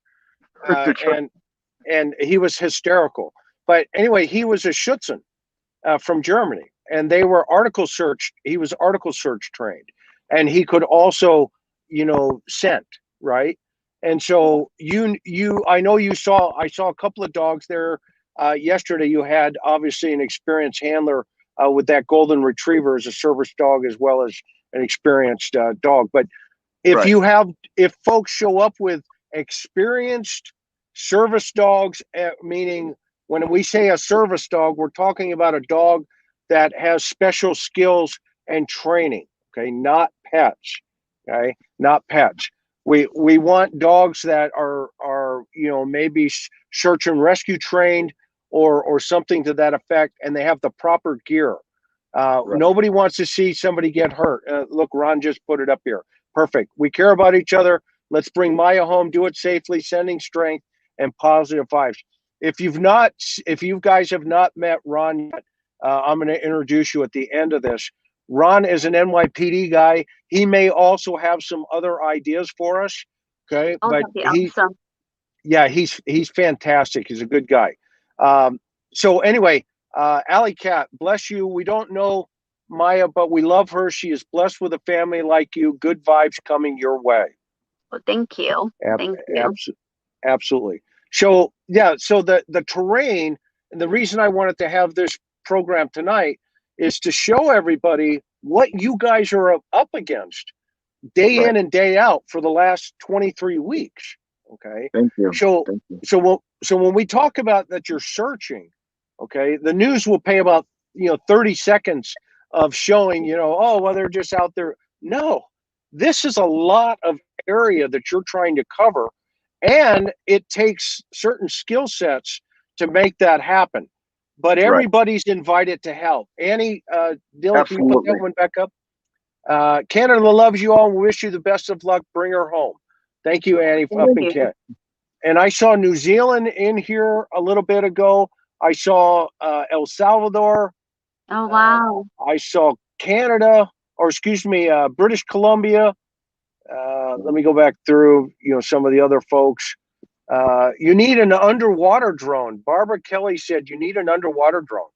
And he was hysterical. But anyway, he was a Schutzen from Germany, and they were article search. He was article search trained, and he could also, scent, right? And so I know I saw a couple of dogs there yesterday. You had obviously an experienced handler with that golden retriever as a service dog, as well as an experienced dog. But if folks show up with experienced service dogs, meaning when we say a service dog, we're talking about a dog that has special skills and training, okay? Not pets, okay? Not pets. We want dogs that are maybe search and rescue trained or something to that effect, and they have the proper gear. Nobody wants to see somebody get hurt. Look, Ron just put it up here. Perfect. We care about each other. Let's bring Maya home, do it safely, sending strength and positive vibes. If you guys have not met Ron yet, I'm going to introduce you at the end of this. Ron is an NYPD guy. He may also have some other ideas for us. Okay. Oh, but awesome. Yeah, he's fantastic. He's a good guy. So anyway, Alley Cat, bless you. We don't know Maya, but we love her. She is blessed with a family like you. Good vibes coming your way. Well, thank you. Thank you. Absolutely. So yeah, so the terrain, and the reason I wanted to have this program tonight is to show everybody what you guys are up against day in and day out for the last 23 weeks. Okay. Thank you. So when we talk about that you're searching, okay, the news will pay about 30 seconds of showing, they're just out there. No, this is a lot of area that you're trying to cover. And it takes certain skill sets to make that happen. But everybody's invited to help. Annie, Dillan, can you put that one back up? Canada loves you all. We wish you the best of luck. Bring her home. Thank you, Annie, up in Canada. And I saw New Zealand in here a little bit ago. I saw El Salvador. Oh, wow. I saw Canada, British Columbia. Let me go back through, some of the other folks. You need an underwater drone. Barbara Kelly said you need an underwater drone.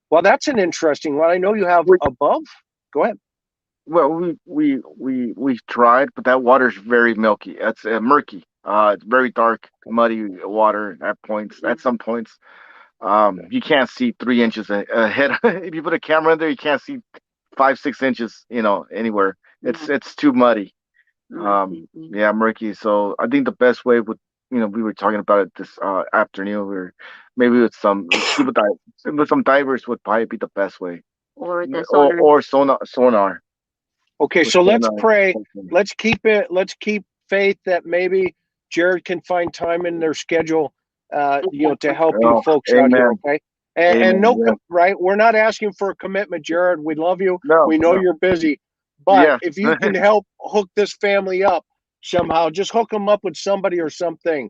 Well, that's an interesting one. I know you have above. Go ahead. Well, we tried, but that water's very milky. It's murky. It's very dark, muddy water at points. At some points, you can't see 3 inches ahead. If you put a camera in there, you can't see 5-6 inches, anywhere. It's too muddy. Yeah, murky. So I think the best way would, we were talking about it this afternoon. Maybe with some scuba dive, with some divers would probably be the best way. Or the sonar. Or sonar. Okay, so let's pray. Let's keep faith that maybe Jared can find time in their schedule, to help you folks out here. Okay. And right. We're not asking for a commitment, Jared. We love you. We know you're busy. But if you can help hook this family up somehow, just hook them up with somebody or something.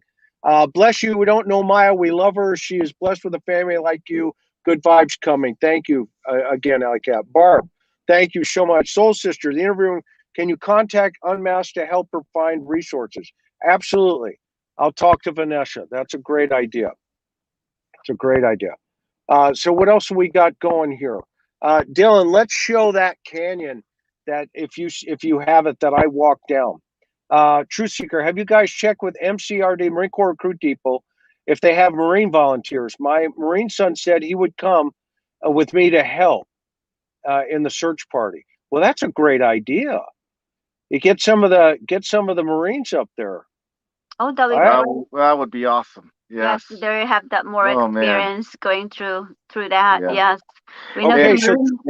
Bless you. We don't know Maya. We love her. She is blessed with a family like you. Good vibes coming. Thank you again, Alley Cat. Barb, Thank you so much. Soul Sister, the interview, can you contact Unmasked to help her find resources? Absolutely. I'll talk to Vanessa. That's a great idea. It's a great idea. So what else have we got going here? Dillan, let's show that canyon that if you have it that I walked down. Truth Seeker, have you guys checked with MCRD, Marine Corps Recruit Depot, if they have Marine volunteers? My Marine son said he would come with me to help in the search party. Well, that's a great idea. You get some of the Marines up there. Oh, that would be awesome. Yes, they have that more experience going through that. Yeah. Yes, we know. Okay,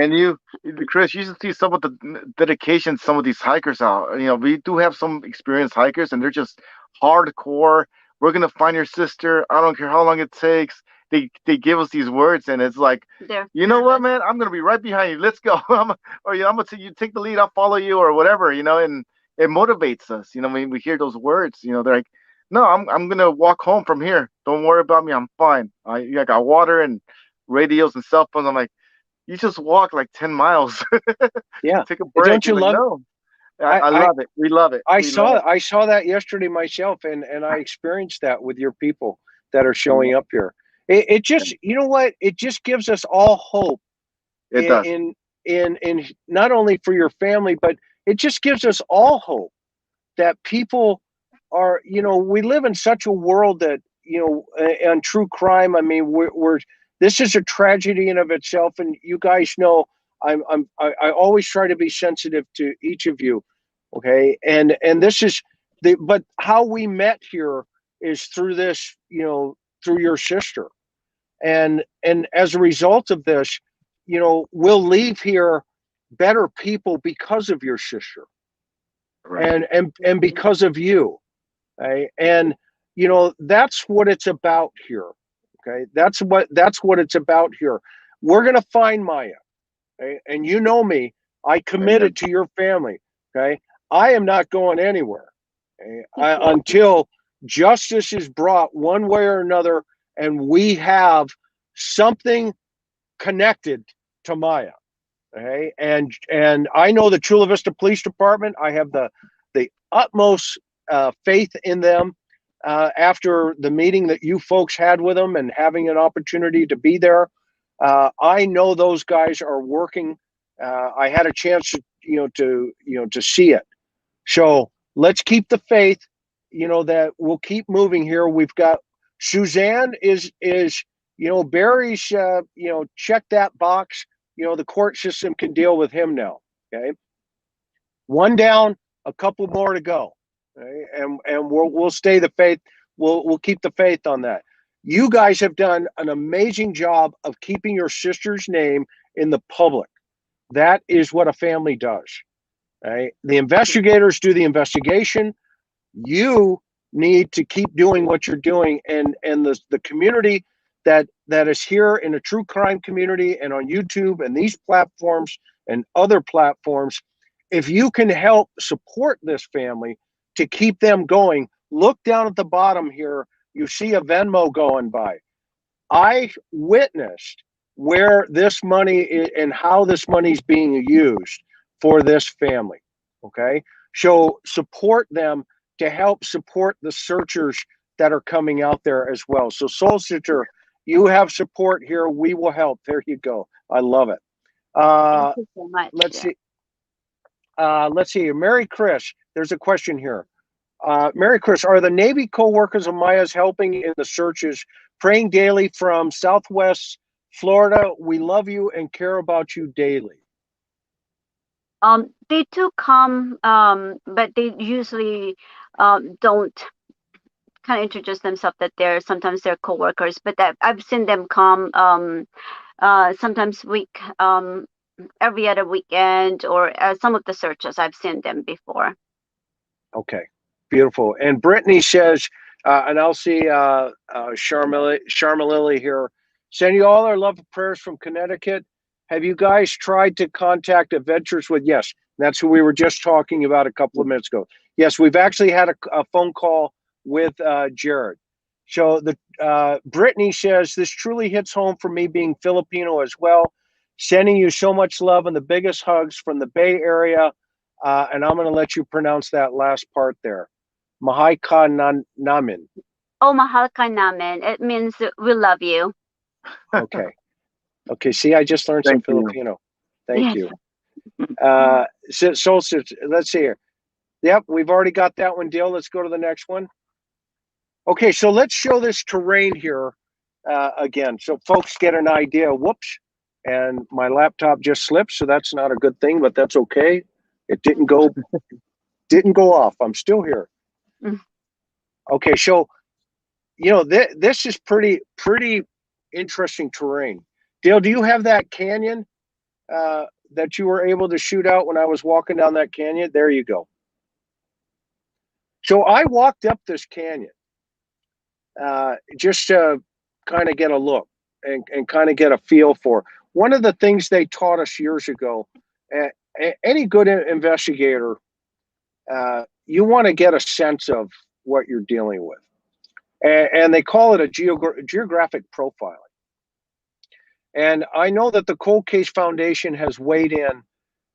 and you, Chris, you should see some of the dedication some of these hikers out. You know, we do have some experienced hikers, and they're just hardcore. We're gonna find your sister. I don't care how long it takes. They give us these words, and it's like, you know what, man, I'm gonna be right behind you. Let's go. I'm gonna say, you take the lead. I'll follow you, or whatever. You know, and it motivates us. You know, when we hear those words, you know, they're like, no, I'm gonna walk home from here. Don't worry about me. I'm fine. I got water and radios and cell phones. I'm like, you just walk like 10 miles. Yeah. Take a break. Don't you love? No. I love it. We love it. I saw that yesterday myself, and I experienced that with your people that are showing up here. It just, you know what? It just gives us all hope. It does. In not only for your family, but it just gives us all hope that people are, you know, we live in such a world that, you know, and true crime. I mean, we're this is a tragedy in of itself, and you guys know I always try to be sensitive to each of you, okay? And this is but how we met here is through this, you know, through your sister, and as a result of this, you know, we'll leave here better people because of your sister, right? And because of you. Okay? And you know, that's what it's about here. Okay, that's what it's about here. We're gonna find Maya, okay? And you know me, I committed to your family. Okay, I am not going anywhere, okay? Until justice is brought one way or another, and we have something connected to Maya. Okay, and I know the Chula Vista Police Department. I have the utmost faith in them after the meeting that you folks had with them and having an opportunity to be there. I know those guys are working. I had a chance to see it. So let's keep the faith. You know that we'll keep moving here. We've got Suzanne is you know, Barry's you know, check that box. You know, the court system can deal with him now. Okay, one down, a couple more to go. Okay? And we'll stay the faith. We'll keep the faith on that. You guys have done an amazing job of keeping your sister's name in the public. That is what a family does. Right? The investigators do the investigation. You need to keep doing what you're doing, and the community that is here in a true crime community and on YouTube and these platforms and other platforms, if you can help support this family to keep them going, look down at the bottom here. You see a Venmo going by. I witnessed where this money is and how this money is being used for this family. Okay, so support them to help support the searchers that are coming out there as well. So Soul Sister, you have support here. We will help. There you go. I love it. Thank you so much. Let's see. Mary Chris, there's a question here. Mary Chris, are the Navy co-workers of Maya's helping in the searches, praying daily from Southwest Florida? We love you and care about you daily. They do come, but they usually don't kind of introduce themselves that sometimes they're co-workers, but I've seen them come sometimes every other weekend, or some of the searches I've seen them before. Okay, beautiful. And Brittany says, and I'll see Sharma Lily here, send you all our love and prayers from Connecticut. Have you guys tried to contact Adventures with? Yes, that's who we were just talking about a couple of minutes ago. Yes, we've actually had a phone call with Jared. So Brittany says, this truly hits home for me being Filipino as well. Sending you so much love and the biggest hugs from the Bay Area. And I'm going to let you pronounce that last part there. Mahai ka namin. Oh, mahal ka namin. It means we love you. Okay. Okay. See, I just learned some Filipino. Thank you. So let's see here. Yep, we've already got that one, Dale. Let's go to the next one. Okay, so let's show this terrain here again, so folks get an idea. Whoops, and my laptop just slipped, so that's not a good thing, but that's okay. It didn't go off. I'm still here. Okay, so this is pretty interesting terrain. Dale, do you have that canyon that you were able to shoot out when I was walking down that canyon? There you go. So I walked up this canyon just to kind of get a look and kind of get a feel for. One of the things they taught us years ago, any good investigator, you want to get a sense of what you're dealing with. And they call it a geographic profiling. And I know that the Cold Case Foundation has weighed in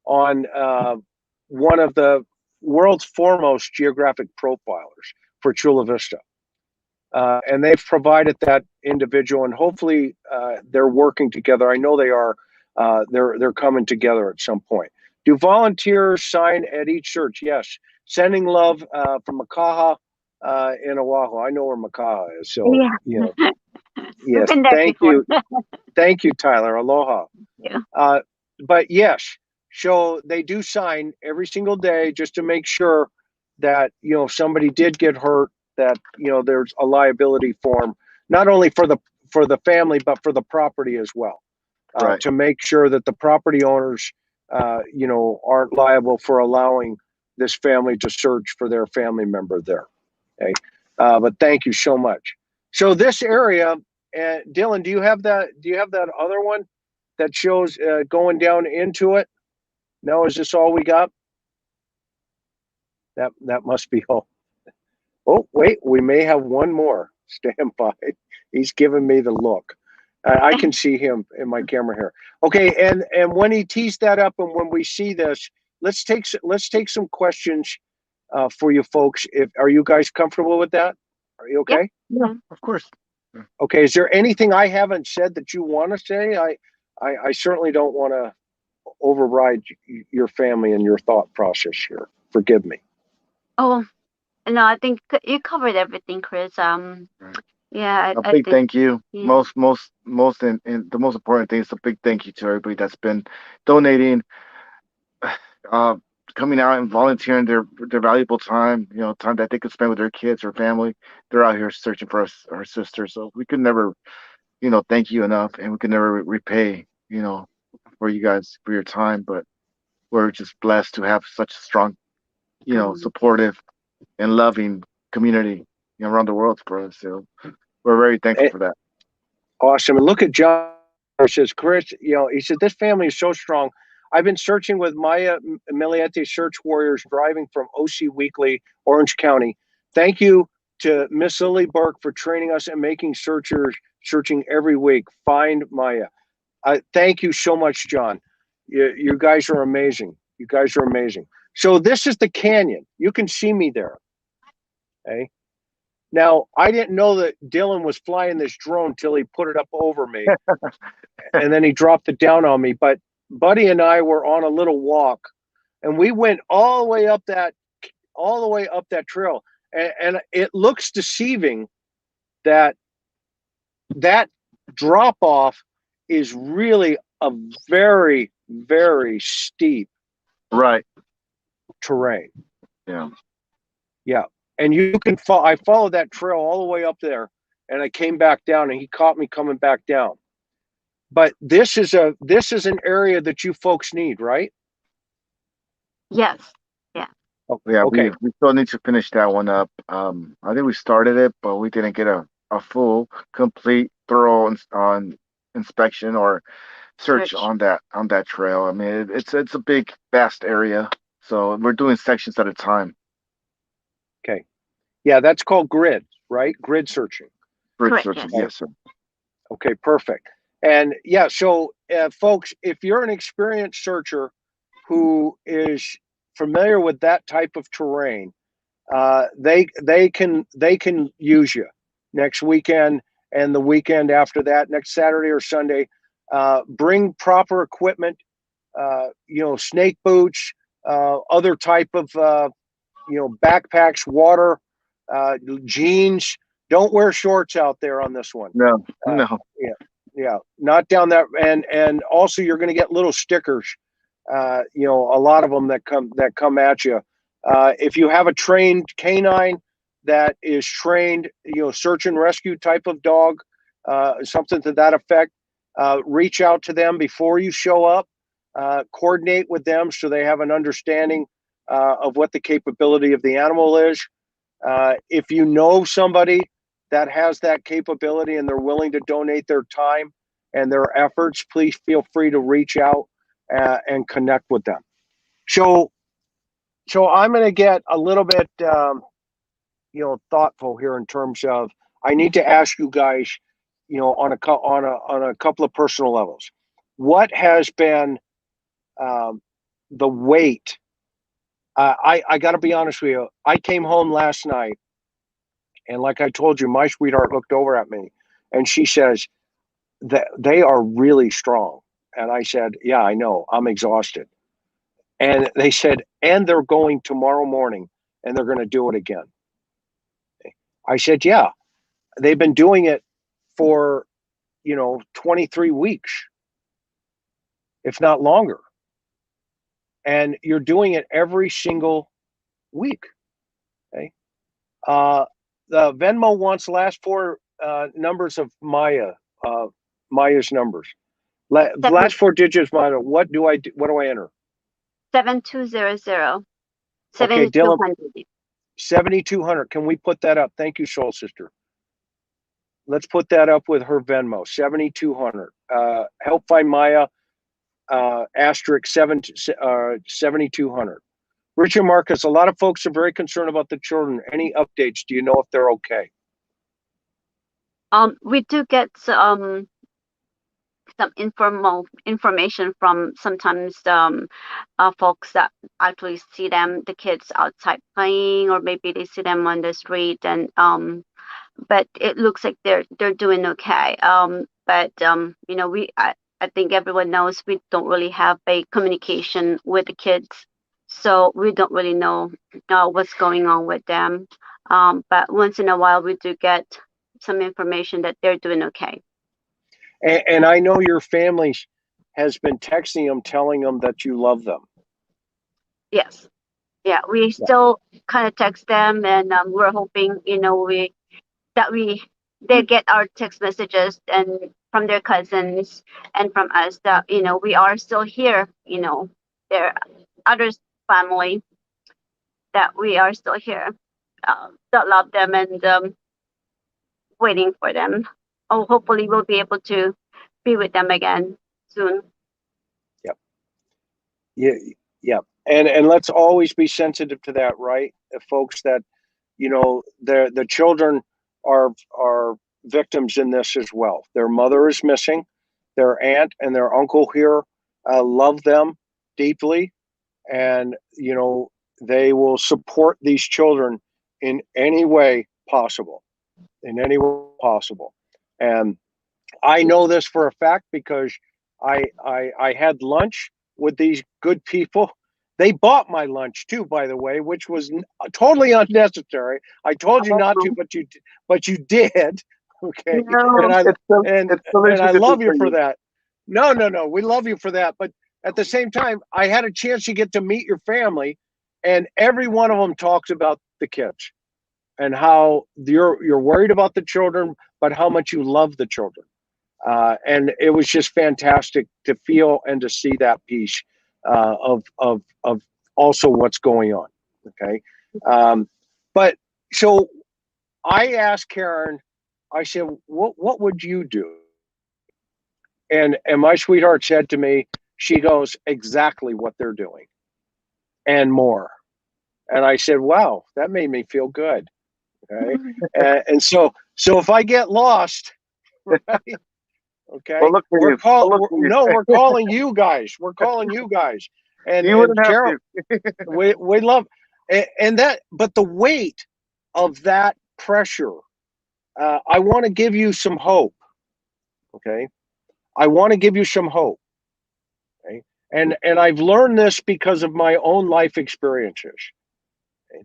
on one of the world's foremost geographic profilers for Chula Vista. And they've provided that individual, and hopefully they're working together. I know they are. They're coming together at some point. Do volunteers sign at each search? Yes. Sending love from Makaha in Oahu. I know where Makaha is. So, yes. Thank you. Thank you, Tyler. Aloha. Yeah. But yes, so they do sign every single day just to make sure that, if somebody did get hurt, that, there's a liability form, not only for the family, but for the property as well, right. To make sure that the property owners, aren't liable for allowing this family to search for their family member there. Okay. But thank you so much. So this area, Dillan, do you have that other one that shows going down into it? No, is this all we got? That must be all. Oh, wait, we may have one more. Stand by. He's giving me the look. I can see him in my camera here. Okay, and when he teased that up, and when we see this, let's take some questions for you folks. Are you guys comfortable with that? Are you okay? Yeah, of course. Okay, is there anything I haven't said that you want to say? I certainly don't want to override your family and your thought process here. Forgive me. Oh, no, I think you covered everything, Chris. Right. Yeah, a big thank you. Yeah. Most and the most important thing is a big thank you to everybody that's been donating, coming out and volunteering their valuable time, time that they could spend with their kids or family. They're out here searching for our sister. So we could never, thank you enough, and we could never repay, for you guys for your time. But we're just blessed to have such a strong, supportive and loving community around the world for us. So we're very thankful for that. Awesome. And look at John. He says, Chris, he said, this family is so strong. I've been searching with Maya Millete Search Warriors driving from OC Weekly, Orange County. Thank you to Miss Lily Burke for training us and making searching every week. Find Maya. Thank you so much, John. You guys are amazing. You guys are amazing. So this is the canyon. You can see me there. Okay. Now, I didn't know that Dillan was flying this drone till he put it up over me. And then he dropped it down on me. But Buddy and I were on a little walk, and we went all the way up that trail. And it looks deceiving that drop off is really a very, very steep terrain. Yeah. Yeah. And you can follow. I followed that trail all the way up there, and I came back down, and he caught me coming back down. But this is an area that you folks need, right? Yes. Yeah. Oh, yeah. Okay. We still need to finish that one up. I think we started it, but we didn't get a full, complete, thorough inspection or search on that trail. I mean, it's a big, vast area, so we're doing sections at a time. Okay. Yeah, that's called grid, right? Grid searching. Grid searching, yes, sir. Okay, perfect. And yeah, so folks, if you're an experienced searcher who is familiar with that type of terrain, they can use you next weekend and the weekend after that, next Saturday or Sunday. Bring proper equipment, snake boots, other type of backpacks, water, jeans. Don't wear shorts out there on this one. No. Yeah, not down that. And also you're going to get little stickers. A lot of them that come at you. If you have a trained canine that is trained, search and rescue type of dog, something to that effect, reach out to them before you show up. Coordinate with them so they have an understanding of what the capability of the animal is. If you know somebody that has that capability and they're willing to donate their time and their efforts, please feel free to reach out and connect with them. So I'm going to get a little bit, thoughtful here in terms of, I need to ask you guys, on a couple of personal levels, what has been the weight? I got to be honest with you. I came home last night, and like I told you, my sweetheart looked over at me, and she says that they are really strong. And I said, yeah, I know. I'm exhausted. And they said, and they're going tomorrow morning, and they're going to do it again. I said, yeah, they've been doing it for 23 weeks, if not longer. And you're doing it every single week. Okay. The Venmo wants last four numbers of Maya's numbers. Last four digits, Maya. What do I enter? 7200. Okay, Dillan. 7,200. Can we put that up? Thank you, Soul Sister. Let's put that up with her Venmo. 7,200. Help find Maya. Asterisk 7,200. Richard Marcus, a lot of folks are very concerned about the children. Any updates? Do you know if they're okay? We do get some information from sometimes folks that actually see the kids outside playing, or maybe they see them on the street, and but it looks like they're doing okay. I think everyone knows we don't really have a communication with the kids, so we don't really know what's going on with them. But once in a while, we do get some information that they're doing okay. And I know your family has been texting them, telling them that you love them. Yes. Yeah, we still kind of text them, and we're hoping, they get our text messages and from their cousins and from us that, we are still here, their other family, that we are still here, that love them and waiting for them. Oh, hopefully we'll be able to be with them again soon. Yep. Yeah. And let's always be sensitive to that, right? Folks, that, the children are victims in this as well. Their mother is missing. Their aunt and their uncle here love them deeply, and they will support these children in any way possible. And I know this for a fact because I had lunch with these good people. They bought my lunch too, by the way, which was totally unnecessary. I told you not to, but you did. Okay. No, and I love you for that. No. We love you for that. But at the same time, I had a chance to get to meet your family, and every one of them talks about the kids and how you're worried about the children, but how much you love the children. And it was just fantastic to feel and to see that piece of also what's going on. Okay. But so I asked Karen, I said, what would you do? And my sweetheart said to me, she goes, exactly what they're doing and more. And I said, wow, that made me feel good. Okay. And so if I get lost, right, Okay, Well, look for you. we're calling you guys. We're calling you guys. And you wouldn't have Gerald, we love, and that, but the weight of that pressure, I want to give you some hope. Okay, I want to give you some hope. Okay, and I've learned this because of my own life experiences. Okay?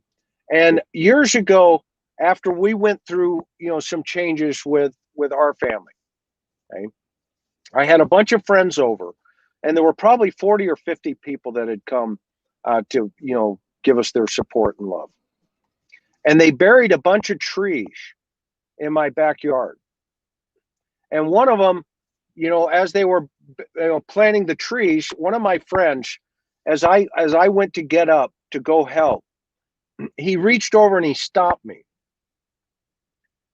And years ago, after we went through, some changes with our family, okay, I had a bunch of friends over, and there were probably 40 or 50 people that had come to, give us their support and love. And they buried a bunch of trees in my backyard. And one of them, as they were planting the trees, one of my friends, as I went to get up to go help, he reached over and he stopped me.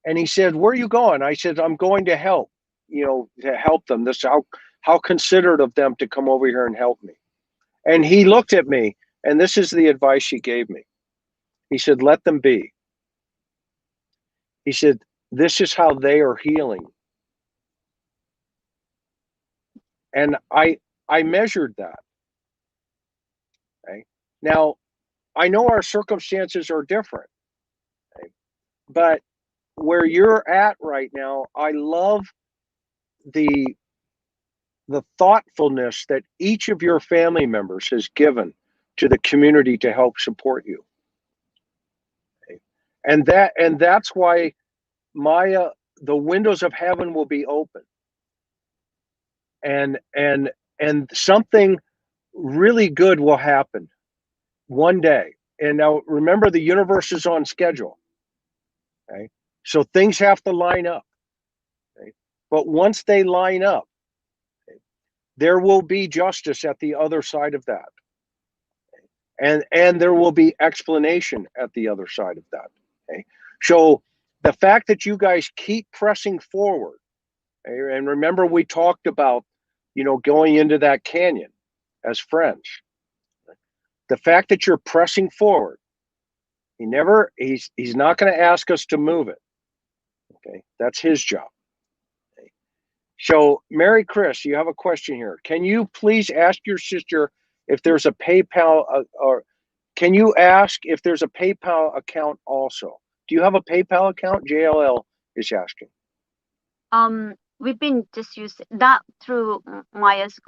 And he said, "Where are you going?" I said, "I'm going to help, to help them. This how considerate of them to come over here and help me." And he looked at me, and this is the advice he gave me. He said, "Let them be." He said, "This is how they are healing." And I measured that. Okay? Now, I know our circumstances are different, okay? But where you're at right now, I love the thoughtfulness that each of your family members has given to the community to help support you. Okay? And that's why Maya, the windows of heaven will be open. And something really good will happen one day. And now remember, the universe is on schedule. Okay? So things have to line up. Okay? But once they line up, okay, there will be justice at the other side of that. Okay? And there will be explanation at the other side of that. Okay? So the fact that you guys keep pressing forward, okay, and remember we talked about, going into that canyon as friends. The fact that you're pressing forward, he's not going to ask us to move it. Okay, that's his job. Okay. So, Mary Chris, you have a question here. Can you please ask your sister if there's a PayPal, or can you ask if there's a PayPal account also? Do you have a PayPal account? JLL is asking. We've been just using that through Maya's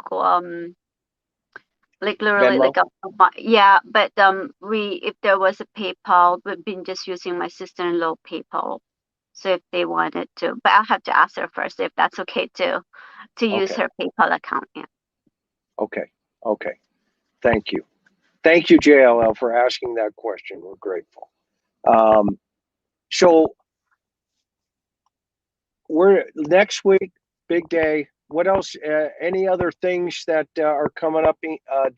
like literally Venmo? like yeah, but if there was a PayPal, we've been just using my sister-in-law PayPal. So if they wanted to, but I'll have to ask her first if that's okay to use her PayPal account. Yeah. Okay. Thank you, JLL, for asking that question. We're grateful. So we're next week, big day. What else? Any other things that are coming up,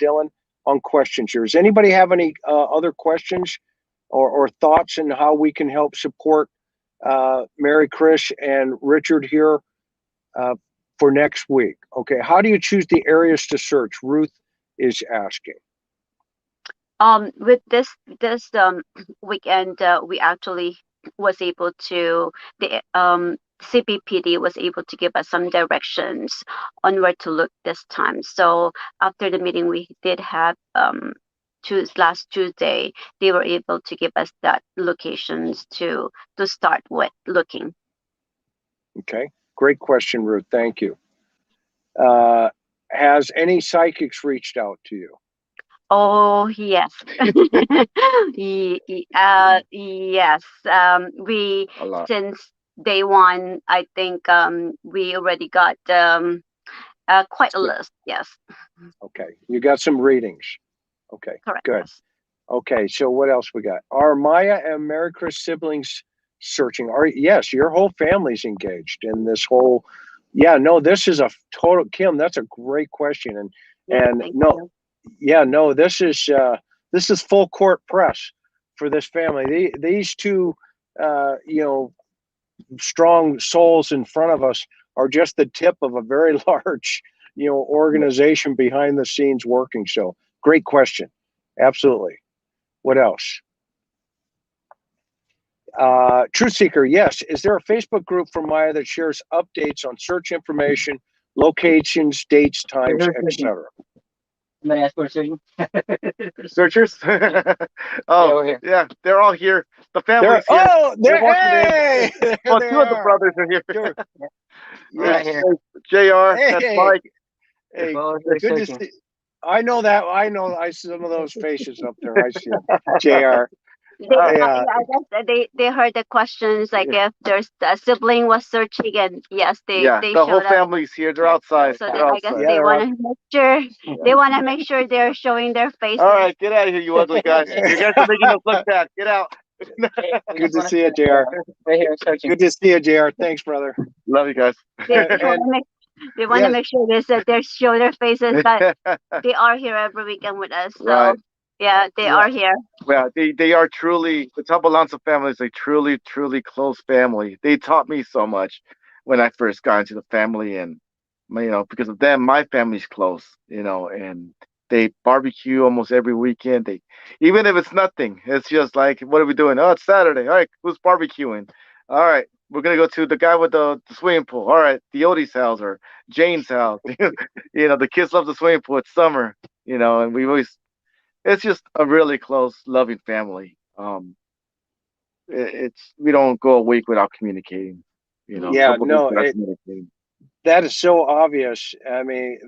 Dillan, on questions here? Does anybody have any other questions or thoughts on how we can help support Mary Chris and Richard here for next week? Okay, how do you choose the areas to search? Ruth is asking. With this weekend, we actually was able to the CPPD was able to give us some directions on where to look this time. So after the meeting we did have last Tuesday, they were able to give us that locations to start with looking. Okay, great question, Ruth. Thank you. Has any psychics reached out to you? Oh, yes. Yes. We, since day one, I think we already got quite a list. Yes. Okay. You got some readings. Okay. Correct. Good. Yes. Okay. So what else we got? Are Maya and Mary Chris siblings searching? Yes, your whole family's engaged in this whole. Yeah. No, this is a total, Kim. That's a great question. And no. Yeah, no, this is full court press for this family. These two, strong souls in front of us are just the tip of a very large, organization behind the scenes working. So, great question. Absolutely. What else? Truth Seeker, yes. Is there a Facebook group for Maya that shares updates on search information, locations, dates, times, etc.? Somebody ask for searching. Searchers? Oh, yeah, they're all here. The family's here. They're walking hey! in. Well, two of the brothers are here. Sure. Right here. JR, Hey, that's Mike. Hey, Well, good to see. I know that. I know. I see some of those faces up there. I see them. JR. I guess they heard the questions, like if there's a sibling was searching, and yes, they the whole showed up. family's here. They're outside. So they're I guess they want to make sure they're showing their faces. All right, get out of here, you ugly guys. You guys are making us look bad. Get out. Good to see you, JR. Right here, searching. Good to see you, JR. Thanks, brother. Love you guys. They want to make sure that they show their faces that they are here every weekend with us. So Right. yeah, they are here. Well, they are truly, the Tabalanza family is a truly, truly close family. They taught me so much when I first got into the family, and because of them, my family's close, and they barbecue almost every weekend. Even if it's nothing, it's just like, what are we doing? Oh, it's Saturday. All right, who's barbecuing? All right, we're gonna go to the guy with the swimming pool. All right, the Odie's house or Jane's house. The kids love the swimming pool. It's summer, and it's just a really close, loving family. We don't go a week without communicating. Yeah, no, that is so obvious. I mean,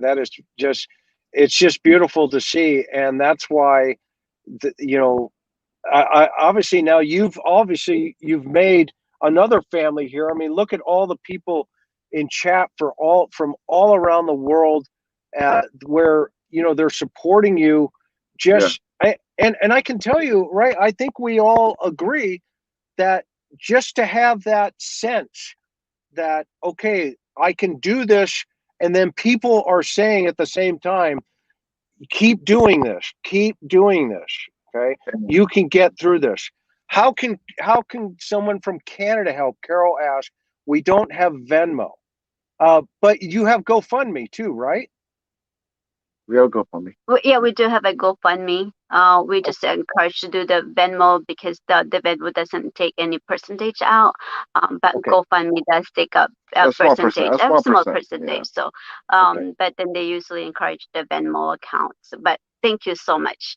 it's just beautiful to see, and that's why, I obviously now you've made another family here. I mean, look at all the people in chat from all around the world, where they're supporting you. And I can tell you, right, I think we all agree that just to have that sense that, okay, I can do this, and then people are saying at the same time, keep doing this, okay? You can get through this. How can someone from Canada help? Carol asked. We don't have Venmo, but you have GoFundMe too, right? We have GoFundMe. Well, yeah, we do have a GoFundMe. We just encourage to do the Venmo because the Venmo doesn't take any percentage out. But GoFundMe does take up a small percentage. Yeah. So, but then they usually encourage the Venmo accounts. But thank you so much.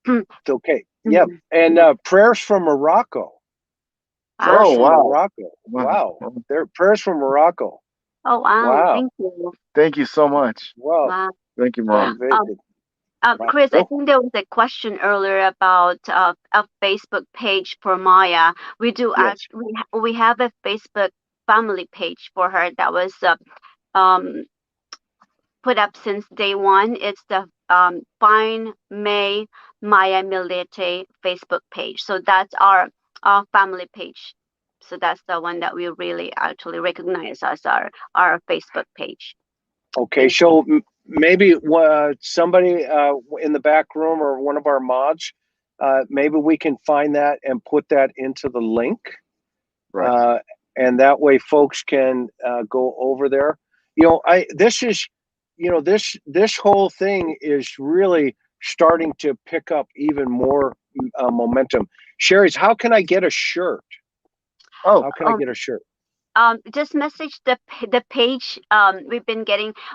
It's okay. Yeah, and prayers from Morocco. Morocco. Wow. They're prayers from Morocco. Oh wow. Thank you. Thank you so much. Wow. Thank you, Mom. Chris, I think there was a question earlier about a Facebook page for Maya. We do actually we have a Facebook family page for her that was put up since day one. It's the Find May Maya Millete Facebook page. So that's our family page. So that's the one that we really actually recognize as our Facebook page. Okay, so maybe somebody in the back room or one of our mods, maybe we can find that and put that into the link. Right. And that way folks can go over there. This whole thing is really starting to pick up even more momentum. Sherry's, how can I get a shirt? How can I get a shirt? Just message the page.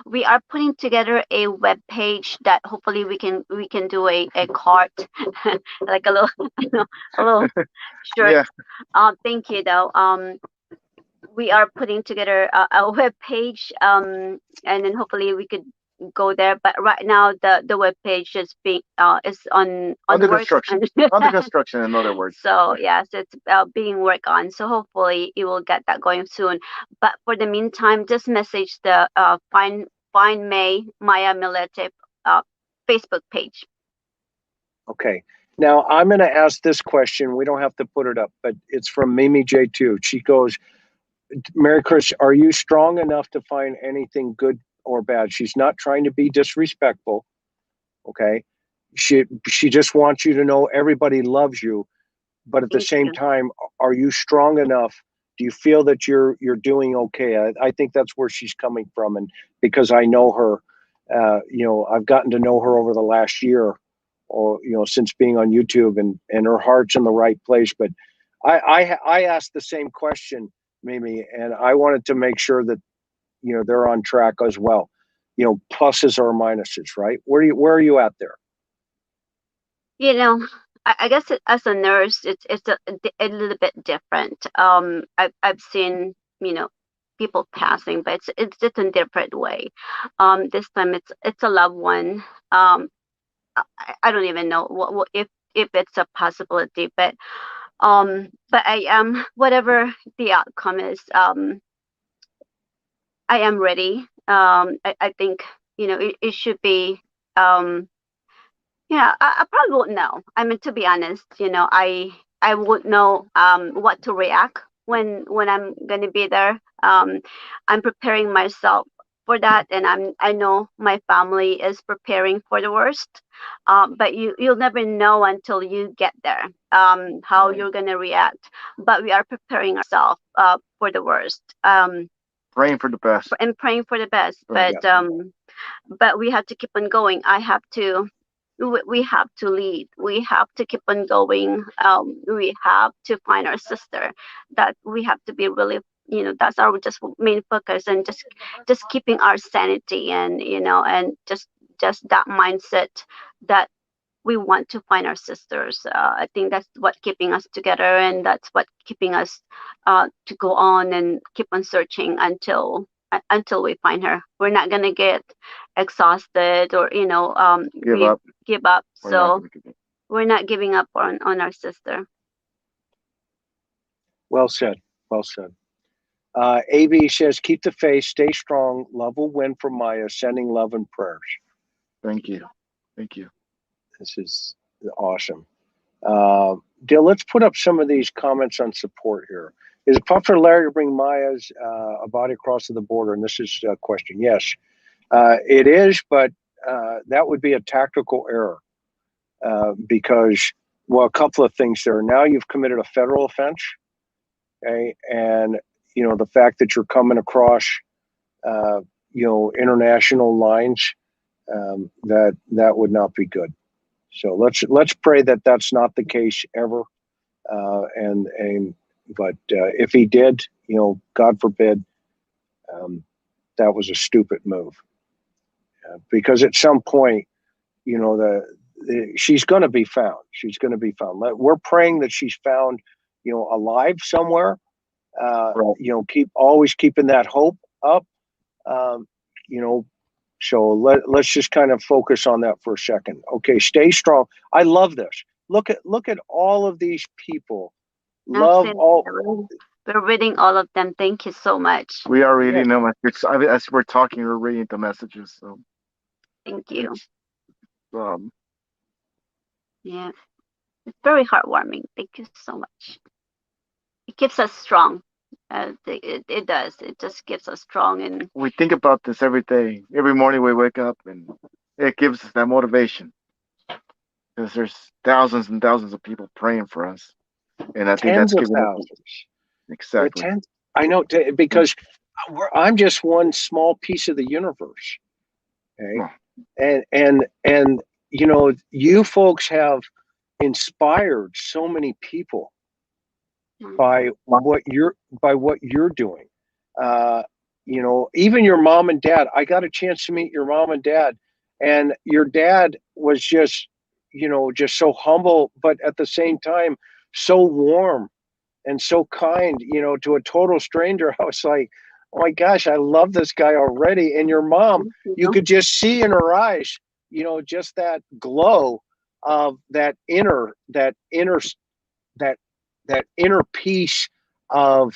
We are putting together a web page that hopefully we can do a cart, like a little shirt. Thank you though. We are putting together a web page, and then hopefully we could go there. But right now the web page is under construction. Under construction, in other words. So yes, it's being worked on. So hopefully you will get that going soon. But for the meantime, just message the Find May Maya Millete Facebook page. Okay. Now I'm going to ask this question. We don't have to put it up, but it's from Mimi J2. She goes, Mary Chris, are you strong enough to find anything good or bad? She's not trying to be disrespectful. Okay. She just wants you to know everybody loves you, but at the same time, are you strong enough? Do you feel that you're doing okay? I think that's where she's coming from. And because I know her, I've gotten to know her over the last year or, since being on YouTube, and her heart's in the right place. But I asked the same question, Mimi, and I wanted to make sure that they're on track as well. Pluses or minuses, right? Where are you at there? I guess as a nurse, it's a little bit different. I've seen people passing, but it's just a different way. This time it's a loved one. I don't even know what if it's a possibility, but I am, whatever the outcome is, I am ready. I think it should be. Yeah, I probably won't know. I mean, to be honest, I won't know what to react when I'm gonna be there. I'm preparing myself for that, and I know my family is preparing for the worst. But you'll never know until you get there how you're gonna react. But we are preparing ourselves for the worst. Praying for the best. And praying for the best. But we have to keep on going. We have to lead. We have to keep on going. We have to find our sister. That we have to be really, that's our just main focus, and just keeping our sanity, and and just that mindset that we want to find our sisters. I think that's what keeping us together, and that's what keeping us to go on and keep on searching until we find her. We're not gonna get exhausted or give up. So we're not giving up on our sister. Well said. Well said. AB says, keep the faith, stay strong. Love will win for Maya. Sending love and prayers. Thank you. Thank you. This is awesome. Dill, let's put up some of these comments on support here. Is it possible for Larry to bring Maya's a body across the border? And this is a question. Yes, it is, but that would be a tactical error because, well, a couple of things there. Now you've committed a federal offense, okay? And, the fact that you're coming across, international lines, that would not be good. So let's pray that that's not the case ever. But if he did, God forbid, that was a stupid move. Because at some point, she's going to be found. She's going to be found. We're praying that she's found, alive somewhere. Right. Always keeping that hope up. So let's just kind of focus on that for a second. Okay, stay strong. I love this. Look at all of these people. Love all. We're reading all of them. Thank you so much. We are reading them. As we're talking, we're reading the messages. So thank you. Yeah, it's very heartwarming. Thank you so much. It keeps us strong. It does. It just keeps us strong. And we think about this every day. Every morning we wake up, and it gives us that motivation. Because there's thousands and thousands of people praying for us, and I think that's giving us exactly. I know, because I'm just one small piece of the universe. Okay, and you folks have inspired so many people by what you're doing. Even your mom and dad. I got a chance to meet your mom and dad, and your dad was just so humble, but at the same time so warm and so kind, to a total stranger. I was like, oh my gosh, I love this guy already. And your mom, you could just see in her eyes, just that glow of that inner piece of,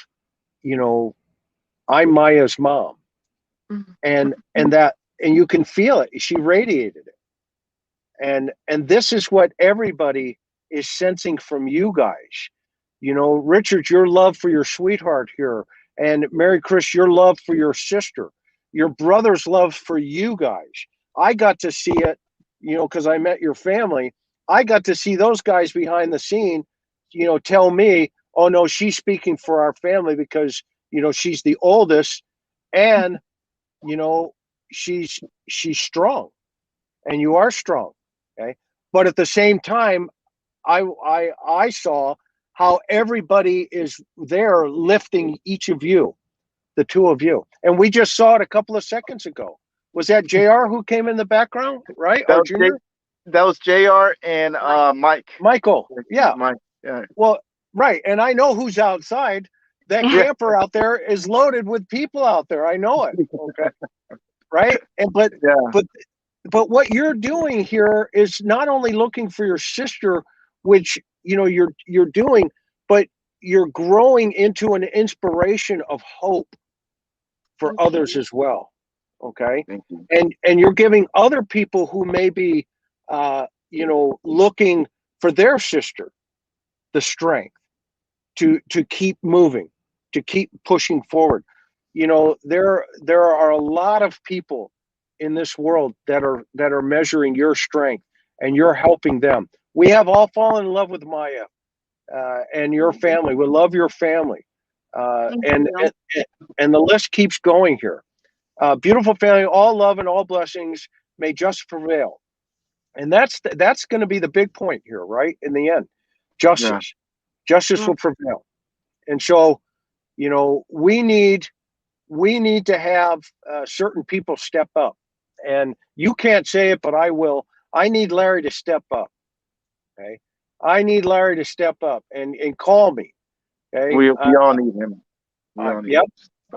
I'm Maya's mom. And you can feel it. She radiated it. And this is what everybody is sensing from you guys. Richard, your love for your sweetheart here, and Mary Chris, your love for your sister, your brother's love for you guys. I got to see it, because I met your family. I got to see those guys behind the scene, tell me, oh no, she's speaking for our family because, she's the oldest, and, she's strong, and you are strong. Okay. But at the same time, I saw how everybody is there lifting each of you, the two of you. And we just saw it a couple of seconds ago. Was that JR who came in the background, right? Our junior? That was JR and Mike. Michael, yeah. Mike, yeah. Well, right. And I know who's outside. That camper out there is loaded with people out there. I know it. Okay. Right? And but what you're doing here is not only looking for your sister, which you're doing, but you're growing into an inspiration of hope for others as well. Okay. Thank you. And you're giving other people who may be looking for their sister the strength to keep moving, to keep pushing forward. There are a lot of people in this world that are measuring your strength, and you're helping them. We have all fallen in love with Maya and your family. We love your family, and the list keeps going here. Beautiful family, all love and all blessings may just prevail, and that's going to be the big point here, right? In the end, justice will prevail, and so we need to have certain people step up. And you can't say it, but I will. I need Larry to step up. Okay, I need Larry to step up and call me. Okay, we all need him. Yep,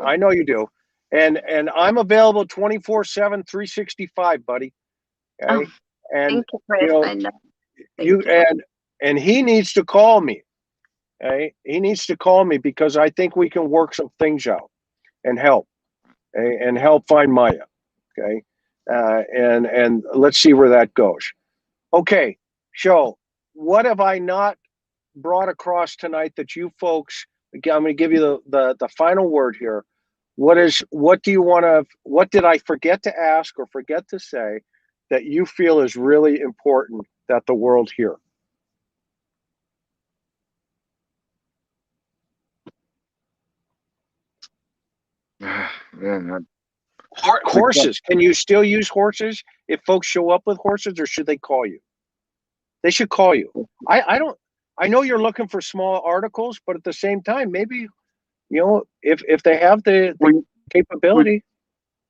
I know you do. And I'm available 24/7, 365, buddy. Okay, and thank you, Chris. And he needs to call me. Okay, he needs to call me because I think we can work some things out and help, and help find Maya. Okay. And let's see where that goes. Okay, so what have I not brought across tonight that you folks? Again, I'm going to give you the final word here. What did I forget to ask or forget to say that you feel is really important that the world hear? Horses. Can you still use horses if folks show up with horses, or should they call you? They should call you. I know you're looking for small articles, but at the same time, maybe if they have the capability,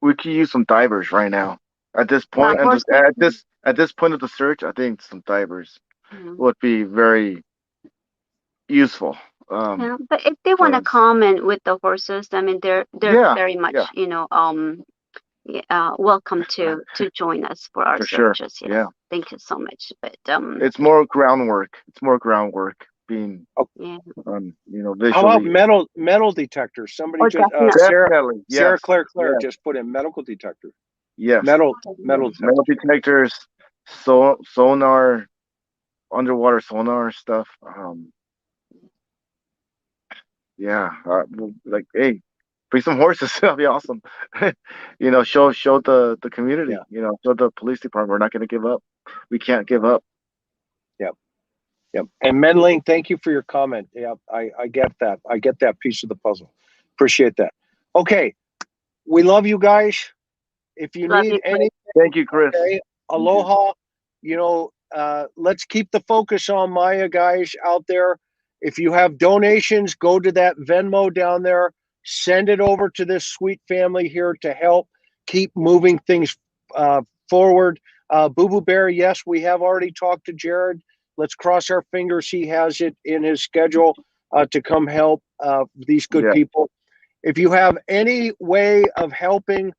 we could use some divers right now. At this point, at this point of the search, I think some divers would be very useful. But if they want to comment with the horses, I mean, they're very much welcome to join us for our searches. Sure. Yeah. Thank you so much. But it's more groundwork. Being visually. How about metal detectors? Somebody just Sarah Claire just put in medical detector. Yes. Metal detectors, sonar, underwater sonar stuff. Hey, bring some horses. That'll be awesome. Show the community. Show the police department we're not going to give up. We can't give up. Yep. And Menling, thank you for your comment. Yeah, I get that. I get that piece of the puzzle. Appreciate that. Okay, we love you guys. If you need anything, thank you, Chris. Okay, aloha. Let's keep the focus on Maya, guys, out there. If you have donations, go to that Venmo down there. Send it over to this sweet family here to help keep moving things forward. Boo Boo Bear, yes, we have already talked to Jared. Let's cross our fingers he has it in his schedule to come help these good people. If you have any way of helping,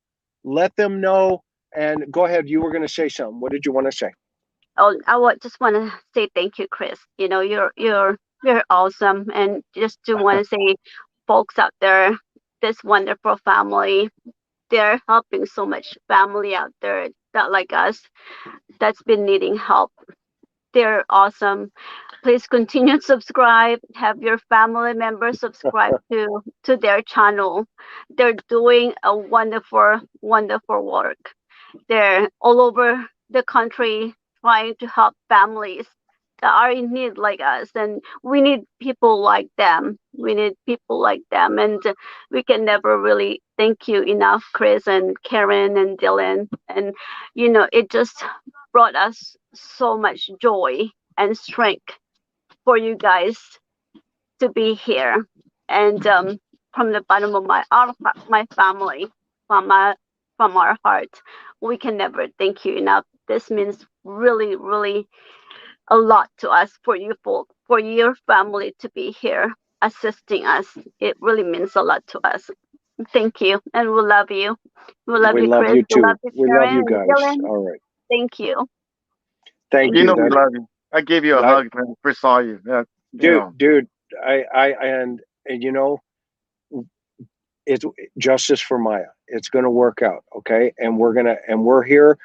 let them know. And go ahead. You were going to say something. What did you want to say? Oh, I just want to say thank you, Chris. You're awesome. And just to want to say, folks out there, this wonderful family, they're helping so much family out there that like us, that's been needing help. They're awesome. Please continue to subscribe. Have your family members subscribe to their channel. They're doing a wonderful, wonderful work. They're all over the country trying to help families that are in need like us, and we need people like them. And we can never really thank you enough, Chris and Karen and Dillan. And it just brought us so much joy and strength for you guys to be here. And from the bottom of my family, from our heart, we can never thank you enough. This means really, really a lot to us for your family to be here assisting us. It really means a lot to us. Thank you, and we love you. We love you, Chris. You too. We love you, we love you guys. Dillan. All right. Thank you. Thank you. You know we love you. I gave you a hug when I first saw you. Yeah, dude. And you know, it's justice for Maya. It's going to work out, okay? And we're here,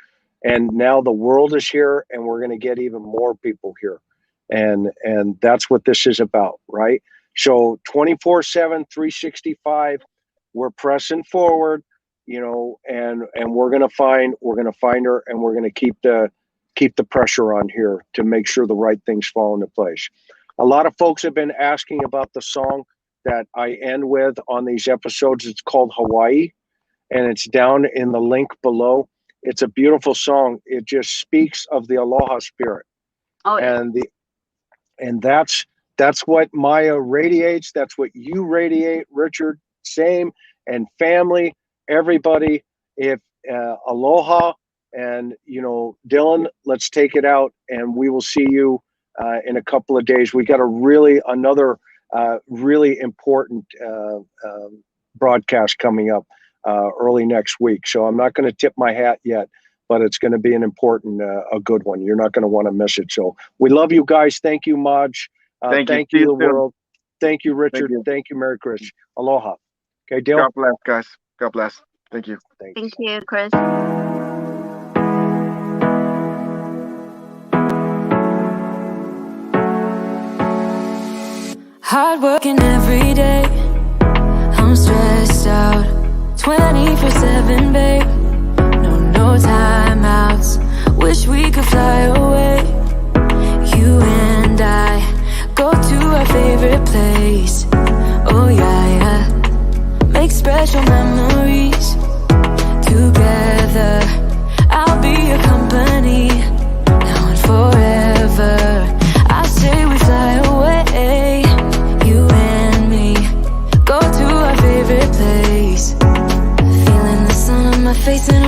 and now the world is here, and we're going to get even more people here, and that's what this is about, right? So 24/7, 365, we're pressing forward, you know, and we're going to find her, and we're going to keep the pressure on here to make sure the right things fall into place. A lot of folks have been asking about the song that I end with on these episodes. It's called Hawaii, and it's down in the link below. It's a beautiful song. It just speaks of the aloha spirit. Oh, yeah. And that's what Maya radiates. That's what you radiate, Richard. Same. And family, everybody. If aloha, and you know, Dillan, let's take it out, and we will see you in a couple of days. We got another really important broadcast coming up early next week. So I'm not going to tip my hat yet, but it's going to be an important, a good one. You're not going to want to miss it. So we love you guys. Thank you, Maj. Thank you, the world. Thank you, Richard. Thank you, Merry Chris. Aloha. Okay, Dale. God bless, guys. God bless. Thank you. Thank you, Chris. Hard working every day, I'm stressed out 24/7, babe. No timeouts, wish we could fly away. You and I go to our favorite place. Oh yeah, make special memories together. I'll be your company now and forever. I say we fly away, you and me, go to our favorite place. Feeling the sun on my face and